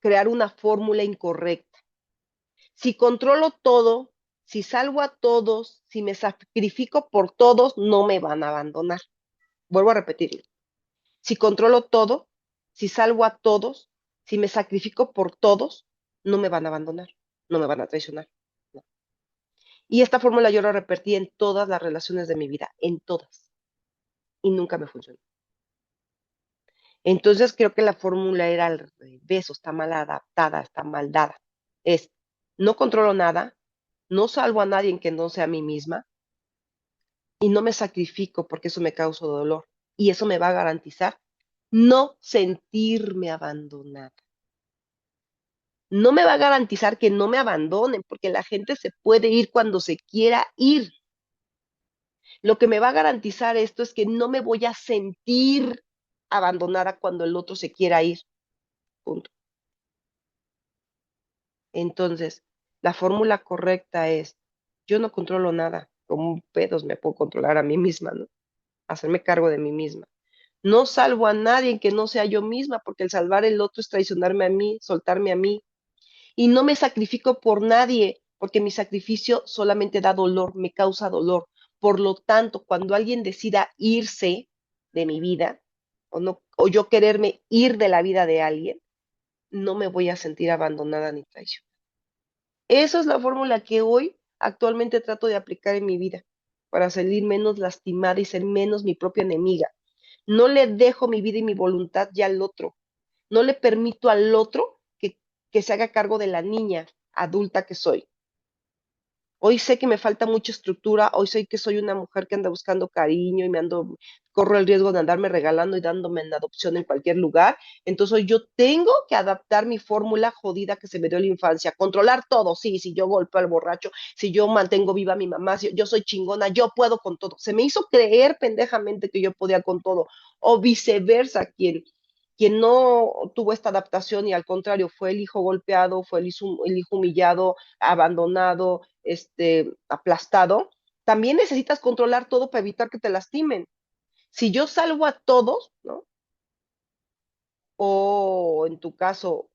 crear una fórmula incorrecta. Si controlo todo, si salvo a todos, si me sacrifico por todos, no me van a abandonar. Vuelvo a repetirlo. Si controlo todo, si salvo a todos, si me sacrifico por todos, no me van a abandonar, no me van a traicionar. No. Y esta fórmula yo la repetí en todas las relaciones de mi vida, en todas, y nunca me funcionó. Entonces creo que la fórmula era al revés, o está mal adaptada, está mal dada. Es, no controlo nada, no salvo a nadie que no sea a mí misma y no me sacrifico porque eso me causa dolor. Y eso me va a garantizar no sentirme abandonada. No me va a garantizar que no me abandonen, porque la gente se puede ir cuando se quiera ir. Lo que me va a garantizar esto es que no me voy a sentir abandonada cuando el otro se quiera ir. Punto. Entonces, la fórmula correcta es, yo no controlo nada, como pedos me puedo controlar a mí misma, ¿no? Hacerme cargo de mí misma. No salvo a nadie que no sea yo misma, porque el salvar el otro es traicionarme a mí, soltarme a mí. Y no me sacrifico por nadie, porque mi sacrificio solamente da dolor, me causa dolor. Por lo tanto, cuando alguien decida irse de mi vida, o no, o yo quererme ir de la vida de alguien, no me voy a sentir abandonada ni traicionada. Esa es la fórmula que hoy actualmente trato de aplicar en mi vida para salir menos lastimada y ser menos mi propia enemiga. No le dejo mi vida y mi voluntad ya al otro. No le permito al otro que se haga cargo de la niña adulta que soy. Hoy sé que me falta mucha estructura, hoy sé que soy una mujer que anda buscando cariño y corro el riesgo de andarme regalando y dándome en adopción en cualquier lugar. Entonces hoy yo tengo que adaptar mi fórmula jodida que se me dio en la infancia, controlar todo, sí, si yo golpeo al borracho, si yo mantengo viva a mi mamá, si yo soy chingona, yo puedo con todo. Se me hizo creer pendejamente que yo podía con todo, o viceversa, quien no tuvo esta adaptación y al contrario fue el hijo golpeado, fue el hijo humillado, abandonado, aplastado, también necesitas controlar todo para evitar que te lastimen. Si yo salvo a todos, ¿no? O en tu caso,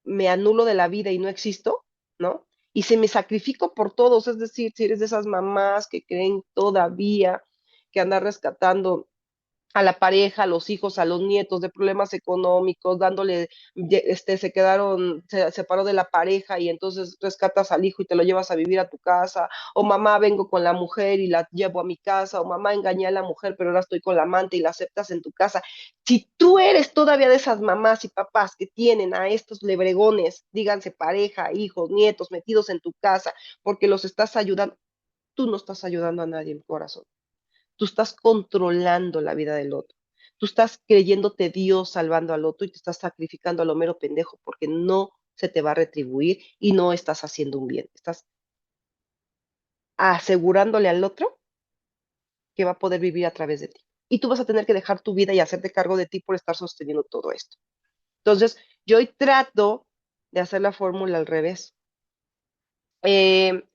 me anulo de la vida y no existo, ¿no? Y se me sacrifico por todos, es decir, si eres de esas mamás que creen todavía que andar rescatando a la pareja, a los hijos, a los nietos de problemas económicos, dándole, se separó de la pareja y entonces rescatas al hijo y te lo llevas a vivir a tu casa, o mamá vengo con la mujer y la llevo a mi casa, o mamá engañé a la mujer pero ahora estoy con la amante y la aceptas en tu casa. Si tú eres todavía de esas mamás y papás que tienen a estos lebregones, díganse pareja, hijos, nietos, metidos en tu casa, porque los estás ayudando, tú no estás ayudando a nadie en el corazón. Tú estás controlando la vida del otro. Tú estás creyéndote Dios salvando al otro y te estás sacrificando a lo mero pendejo porque no se te va a retribuir y no estás haciendo un bien. Estás asegurándole al otro que va a poder vivir a través de ti. Y tú vas a tener que dejar tu vida y hacerte cargo de ti por estar sosteniendo todo esto. Entonces, yo hoy trato de hacer la fórmula al revés. Eh,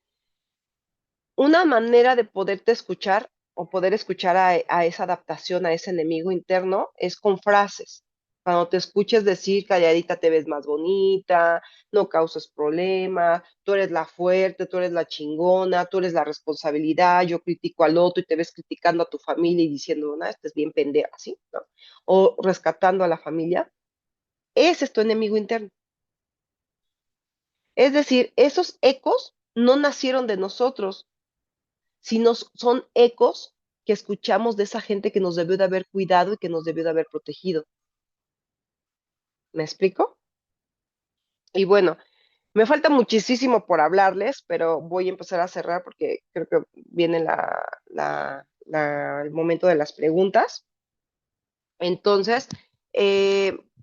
una manera de poderte escuchar o poder escuchar a esa adaptación, a ese enemigo interno, es con frases. Cuando te escuches decir, calladita te ves más bonita, no causas problema, tú eres la fuerte, tú eres la chingona, tú eres la responsabilidad, yo critico al otro y te ves criticando a tu familia y diciendo, no, este es bien pendeja, ¿sí? ¿No? O rescatando a la familia. Ese es tu enemigo interno. Es decir, esos ecos no nacieron de nosotros, sino son ecos que escuchamos de esa gente que nos debió de haber cuidado y que nos debió de haber protegido. ¿Me explico? Y bueno, me falta muchísimo por hablarles, pero voy a empezar a cerrar porque creo que viene el momento de las preguntas. Entonces,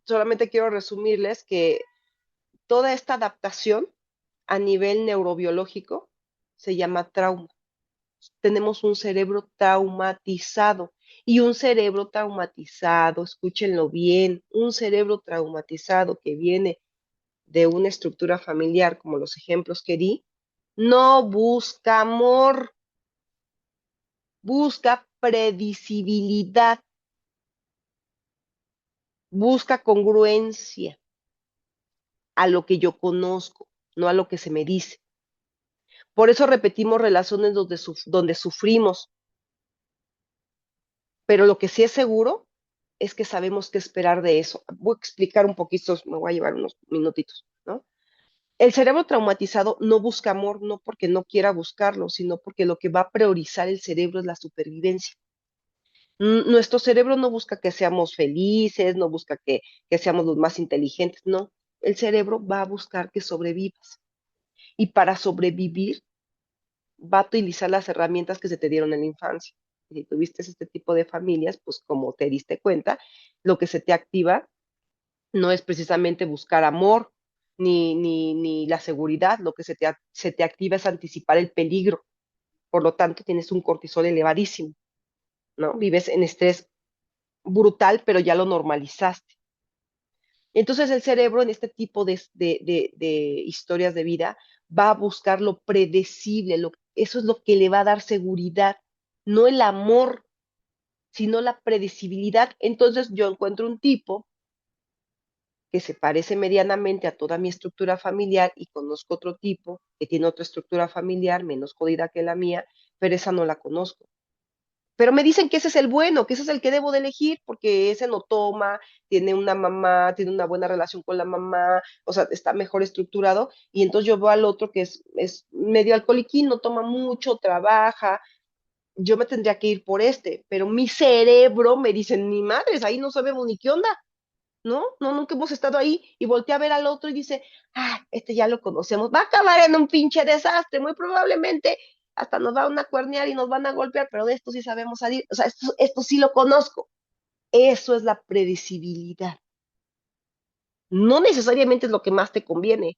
solamente quiero resumirles que toda esta adaptación a nivel neurobiológico se llama trauma. Tenemos un cerebro traumatizado. Y un cerebro traumatizado, escúchenlo bien, un cerebro traumatizado que viene de una estructura familiar, como los ejemplos que di, no busca amor, busca predecibilidad, busca congruencia a lo que yo conozco, no a lo que se me dice. Por eso repetimos relaciones donde sufrimos, pero lo que sí es seguro es que sabemos qué esperar de eso. Voy a explicar un poquito, me voy a llevar unos minutitos, ¿no? El cerebro traumatizado no busca amor, no porque no quiera buscarlo, sino porque lo que va a priorizar el cerebro es la supervivencia. Nuestro cerebro no busca que seamos felices, no busca que seamos los más inteligentes, no. El cerebro va a buscar que sobrevivas. Y para sobrevivir va a utilizar las herramientas que se te dieron en la infancia. Y si tuviste este tipo de familias, pues como te diste cuenta, lo que se te activa no es precisamente buscar amor ni la seguridad, lo que se te activa es anticipar el peligro. Por lo tanto, tienes un cortisol elevadísimo, ¿no? Vives en estrés brutal, pero ya lo normalizaste. Entonces el cerebro en este tipo de historias de vida va a buscar lo predecible, eso es lo que le va a dar seguridad, no el amor, sino la predecibilidad. Entonces yo encuentro un tipo que se parece medianamente a toda mi estructura familiar y conozco otro tipo que tiene otra estructura familiar menos jodida que la mía, pero esa no la conozco. Pero me dicen que ese es el bueno, que ese es el que debo de elegir, porque ese no toma, tiene una mamá, tiene una buena relación con la mamá, o sea, está mejor estructurado, y entonces yo veo al otro que es medio alcoholiquín, no toma mucho, trabaja, yo me tendría que ir por este, pero mi cerebro me dice, ni madres, ahí no sabemos ni qué onda, ¿no? No, nunca hemos estado ahí, y volteé a ver al otro y dice, ah, este ya lo conocemos, va a acabar en un pinche desastre, muy probablemente hasta nos van a cuernear y nos van a golpear, pero de esto sí sabemos salir, o sea, esto sí lo conozco. Eso es la predecibilidad. No necesariamente es lo que más te conviene,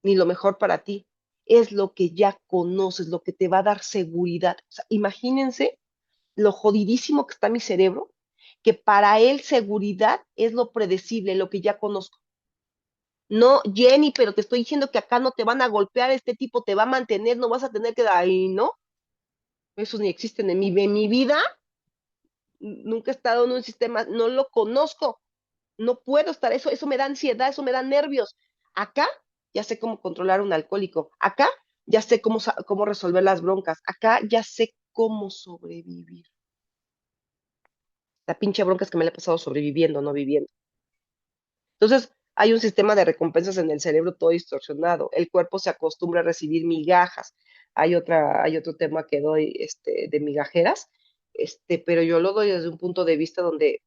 ni lo mejor para ti, es lo que ya conoces, lo que te va a dar seguridad. O sea, imagínense lo jodidísimo que está mi cerebro, que para él seguridad es lo predecible, lo que ya conozco. No, Jenny, pero te estoy diciendo que acá no te van a golpear, este tipo te va a mantener, no vas a tener que dar ahí, ¿no? Esos ni existen en mi vida, nunca he estado en un sistema, no lo conozco, no puedo estar, eso me da ansiedad, eso me da nervios. Acá ya sé cómo controlar un alcohólico, acá ya sé cómo resolver las broncas, acá ya sé cómo sobrevivir. La pinche bronca es que me la he pasado sobreviviendo, no viviendo. Entonces, hay un sistema de recompensas en el cerebro todo distorsionado. El cuerpo se acostumbra a recibir migajas. Hay otro tema que doy de migajeras, pero yo lo doy desde un punto de vista donde,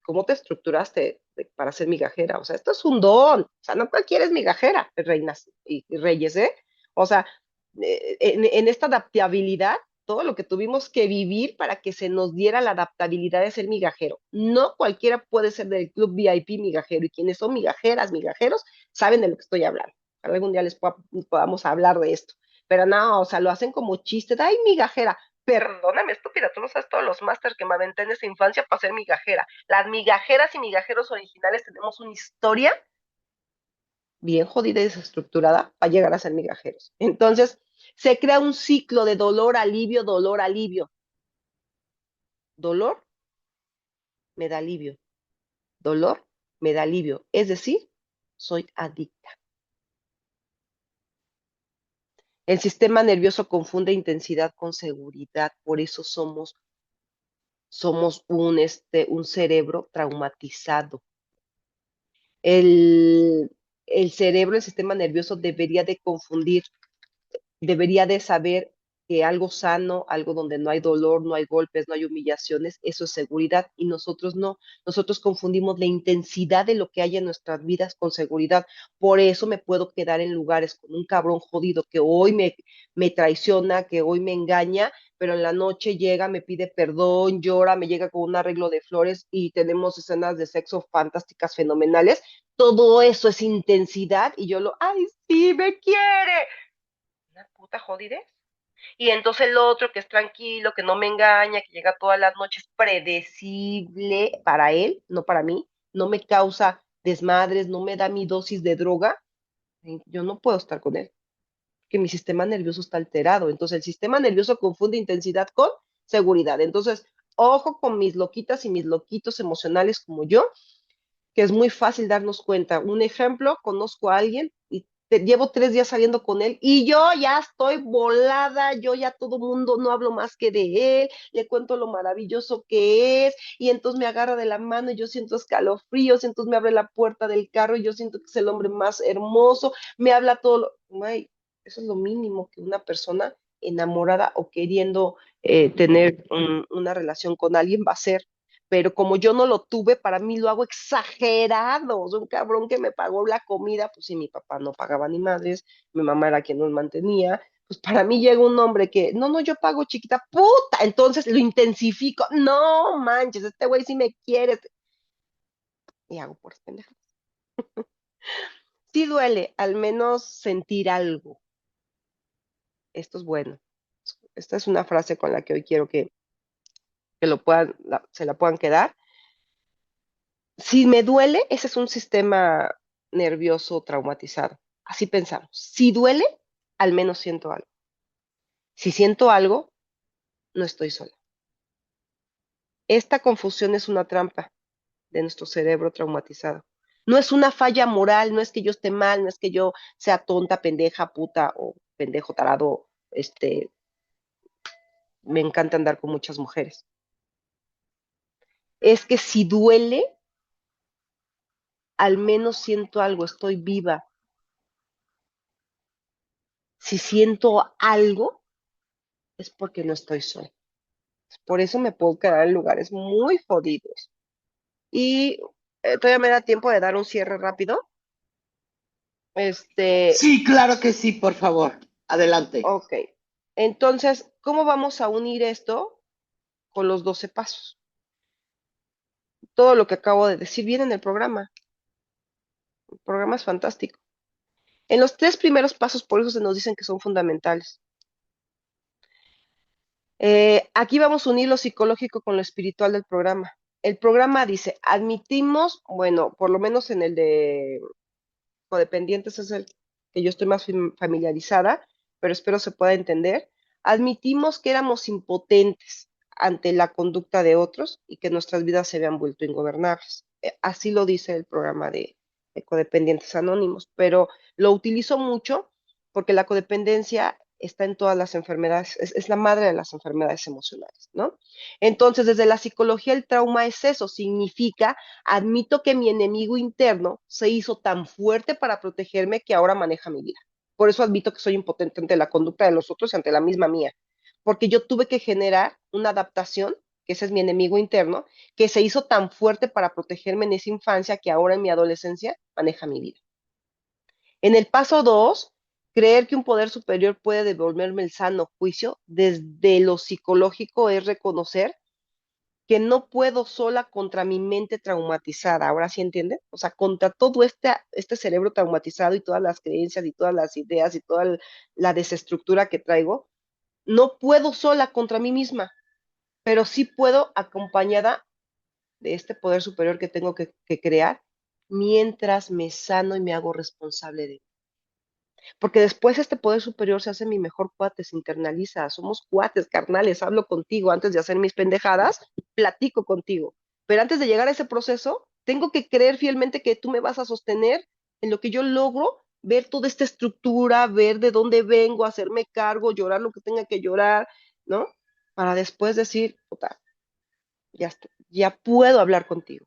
¿cómo te estructuraste para ser migajera? O sea, esto es un don. O sea, no cualquiera es migajera, reinas y reyes, ¿eh? O sea, en esta adaptabilidad, todo lo que tuvimos que vivir para que se nos diera la adaptabilidad de ser migajero. No cualquiera puede ser del club VIP migajero, y quienes son migajeras, migajeros, saben de lo que estoy hablando. Algún día podamos hablar de esto. Pero no, o sea, lo hacen como chiste, ay, migajera. Perdóname, estúpida, tú no sabes todos los másters que me aventé en esa infancia para ser migajera. Las migajeras y migajeros originales tenemos una historia bien jodida y desestructurada para llegar a ser migajeros. Entonces, se crea un ciclo de dolor, alivio, dolor, alivio. Dolor me da alivio. Dolor me da alivio. Es decir, soy adicta. El sistema nervioso confunde intensidad con seguridad. Por eso somos un cerebro traumatizado. El, el cerebro, el sistema nervioso debería de confundir, debería de saber que algo sano, algo donde no hay dolor, no hay golpes, no hay humillaciones, eso es seguridad, y nosotros no. Nosotros confundimos la intensidad de lo que hay en nuestras vidas con seguridad. Por eso me puedo quedar en lugares con un cabrón jodido que hoy me traiciona, que hoy me engaña, pero en la noche llega, me pide perdón, llora, me llega con un arreglo de flores y tenemos escenas de sexo fantásticas, fenomenales. Todo eso es intensidad y yo ay, sí, me quiere. Una puta jodidez. Y entonces el otro que es tranquilo, que no me engaña, que llega todas las noches, predecible para él, no para mí, no me causa desmadres, no me da mi dosis de droga, yo no puedo estar con él, porque mi sistema nervioso está alterado. Entonces el sistema nervioso confunde intensidad con seguridad. Entonces, ojo con mis loquitas y mis loquitos emocionales como yo, que es muy fácil darnos cuenta. Un ejemplo, conozco a alguien y llevo 3 días saliendo con él y yo ya estoy volada, yo ya todo mundo no hablo más que de él, le cuento lo maravilloso que es y entonces me agarra de la mano y yo siento escalofríos, y entonces me abre la puerta del carro y yo siento que es el hombre más hermoso, me habla todo Ay, eso es lo mínimo que una persona enamorada o queriendo tener una relación con alguien va a hacer, pero como yo no lo tuve, para mí lo hago exagerado. O sea, un cabrón que me pagó la comida, pues sí, mi papá no pagaba ni madres, mi mamá era quien nos mantenía, Pues para mí llega un hombre que, no, no, yo pago chiquita, puta, entonces lo intensifico, no manches, este güey sí me quiere, y hago por pendejo. Sí duele, al menos sentir algo. Esto es bueno. Esta es una frase con la que hoy quiero que lo puedan, se la puedan quedar. Si me duele, ese es un sistema nervioso traumatizado. Así pensamos. Si duele, al menos siento algo. Si siento algo, no estoy sola. Esta confusión es una trampa de nuestro cerebro traumatizado. No es una falla moral, no es que yo esté mal, no es que yo sea tonta, pendeja, puta o pendejo, tarado, me encanta andar con muchas mujeres. Es que si duele, al menos siento algo, estoy viva. Si siento algo, es porque no estoy sola. Por eso me puedo quedar en lugares muy jodidos. Y todavía me da tiempo de dar un cierre rápido. Este, Sí, claro que sí, por favor. Adelante. ok. Entonces, ¿cómo vamos a unir esto con los 12 pasos? Todo lo que acabo de decir viene en el programa. El programa es fantástico. En los tres primeros pasos, por eso se nos dicen que son fundamentales. Aquí vamos a unir lo psicológico con lo espiritual del programa. El programa dice, admitimos, bueno, por lo menos en el de codependientes es el que yo estoy más familiarizada, pero espero se pueda entender. Admitimos que éramos impotentes ante la conducta de otros y que nuestras vidas se habían vuelto ingobernables. Así lo dice el programa de Codependientes Anónimos, pero lo utilizo mucho porque la codependencia está en todas las enfermedades, es la madre de las enfermedades emocionales, ¿no? Entonces, desde la psicología, el trauma es eso, significa admito que mi enemigo interno se hizo tan fuerte para protegerme que ahora maneja mi vida. Por eso admito que soy impotente ante la conducta de los otros y ante la misma mía. Porque yo tuve que generar una adaptación, que ese es mi enemigo interno, que se hizo tan fuerte para protegerme en esa infancia que ahora en mi adolescencia maneja mi vida. En el paso 2, creer que un poder superior puede devolverme el sano juicio desde lo psicológico es reconocer que no puedo sola contra mi mente traumatizada. Ahora sí entienden, o sea, contra todo este cerebro traumatizado y todas las creencias y todas las ideas y toda la desestructura que traigo, no puedo sola contra mí misma, pero sí puedo acompañada de este poder superior que tengo que crear mientras me sano y me hago responsable de él. Porque después este poder superior se hace mi mejor cuate, se internaliza, somos cuates, carnales, hablo contigo antes de hacer mis pendejadas, platico contigo. Pero antes de llegar a ese proceso, tengo que creer fielmente que tú me vas a sostener en lo que yo logro, ver toda esta estructura, ver de dónde vengo, hacerme cargo, llorar lo que tenga que llorar, ¿no? Para después decir, puta, ya, ya puedo hablar contigo.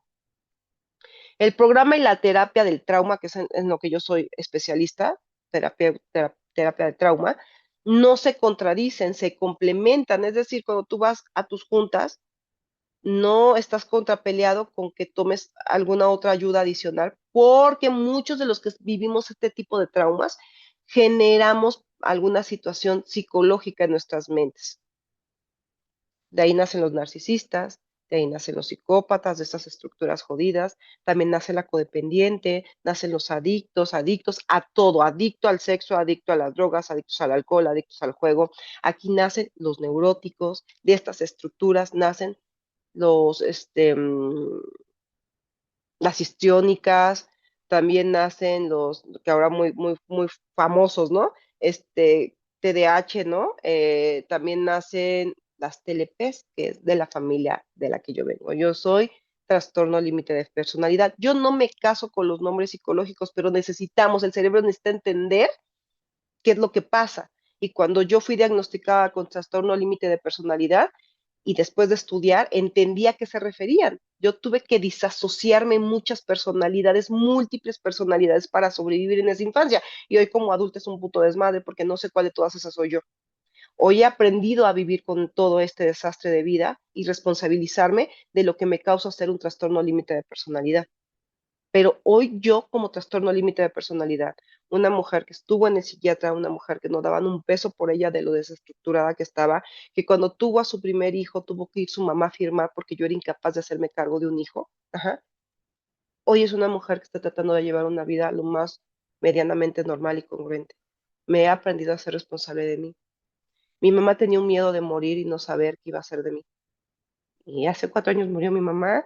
El programa y la terapia del trauma, que es en lo que yo soy especialista, terapia de trauma, no se contradicen, se complementan. Es decir, cuando tú vas a tus juntas, no estás contrapeleado con que tomes alguna otra ayuda adicional, porque muchos de los que vivimos este tipo de traumas generamos alguna situación psicológica en nuestras mentes. De ahí nacen los narcisistas, de ahí nacen los psicópatas, de estas estructuras jodidas, también nace la codependiente, nacen los adictos, adictos a todo, adicto al sexo, adicto a las drogas, adictos al alcohol, adictos al juego. Aquí nacen los neuróticos, de estas estructuras nacen los, las histriónicas, también nacen los que ahora muy famosos, ¿no? TDAH, ¿no? También nacen las TLPs, que es de la familia de la que yo vengo. Yo soy trastorno límite de personalidad. Yo no me caso con los nombres psicológicos, pero necesitamos, el cerebro necesita entender qué es lo que pasa. Y cuando yo fui diagnosticada con trastorno límite de personalidad y después de estudiar, entendía a qué se referían. Yo tuve que disasociarme muchas personalidades, múltiples personalidades para sobrevivir en esa infancia. Y hoy como adulta es un puto desmadre porque no sé cuál de todas esas soy yo. Hoy he aprendido a vivir con todo este desastre de vida y responsabilizarme de lo que me causa ser un trastorno límite de personalidad. Pero hoy yo como trastorno límite de personalidad, una mujer que estuvo en el psiquiatra, una mujer que no daban un peso por ella de lo desestructurada que estaba, que cuando tuvo a su primer hijo tuvo que ir su mamá a firmar porque yo era incapaz de hacerme cargo de un hijo. Ajá. Hoy es una mujer que está tratando de llevar una vida lo más medianamente normal y congruente. Me he aprendido a ser responsable de mí. Mi mamá tenía un miedo de morir y no saber qué iba a hacer de mí. Y hace 4 años murió mi mamá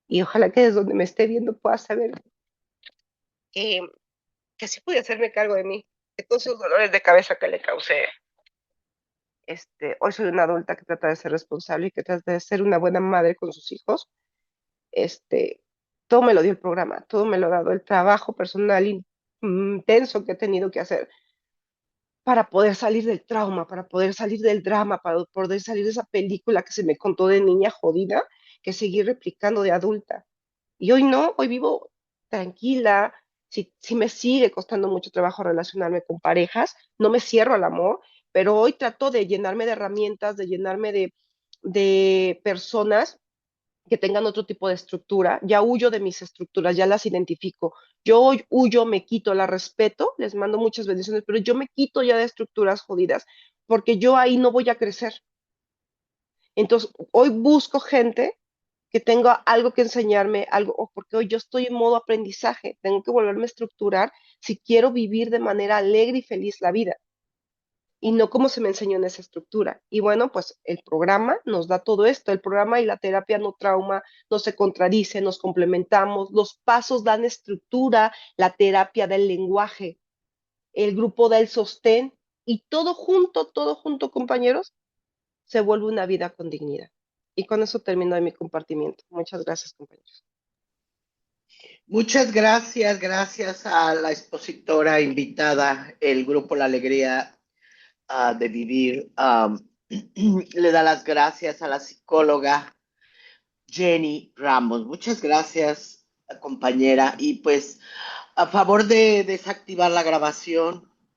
y ojalá que desde donde me esté viendo pueda saber que, que sí pude hacerme cargo de mí, de todos esos dolores de cabeza que le causé. Hoy soy una adulta que trata de ser responsable y que trata de ser una buena madre con sus hijos. Este, Todo me lo dio el programa, todo me lo ha dado el trabajo personal intenso que he tenido que hacer para poder salir del trauma, para poder salir del drama, para poder salir de esa película que se me contó de niña jodida, que seguí replicando de adulta. Y hoy no, hoy vivo tranquila, si me sigue costando mucho trabajo relacionarme con parejas, no me cierro al amor, pero hoy trato de llenarme de herramientas, de llenarme de personas que tengan otro tipo de estructura, ya huyo de mis estructuras, ya las identifico. Yo hoy huyo, me quito, las respeto, les mando muchas bendiciones, pero yo me quito ya de estructuras jodidas, porque yo ahí no voy a crecer. Entonces, hoy busco gente que tenga algo que enseñarme, algo, porque hoy yo estoy en modo aprendizaje, tengo que volverme a estructurar si quiero vivir de manera alegre y feliz la vida y no como se me enseñó en esa estructura. Y bueno, pues el programa nos da todo esto, el programa y la terapia no trauma, no se contradicen, nos complementamos, los pasos dan estructura, la terapia da el lenguaje, el grupo da el sostén y todo junto, compañeros, se vuelve una vida con dignidad. Y con eso termino mi compartimiento. Muchas gracias, compañeros. Muchas gracias, gracias a la expositora invitada, el grupo La Alegría de Vivir. Le da las gracias a la psicóloga Jenny Ramos. Muchas gracias, compañera. Y pues, a favor de desactivar la grabación.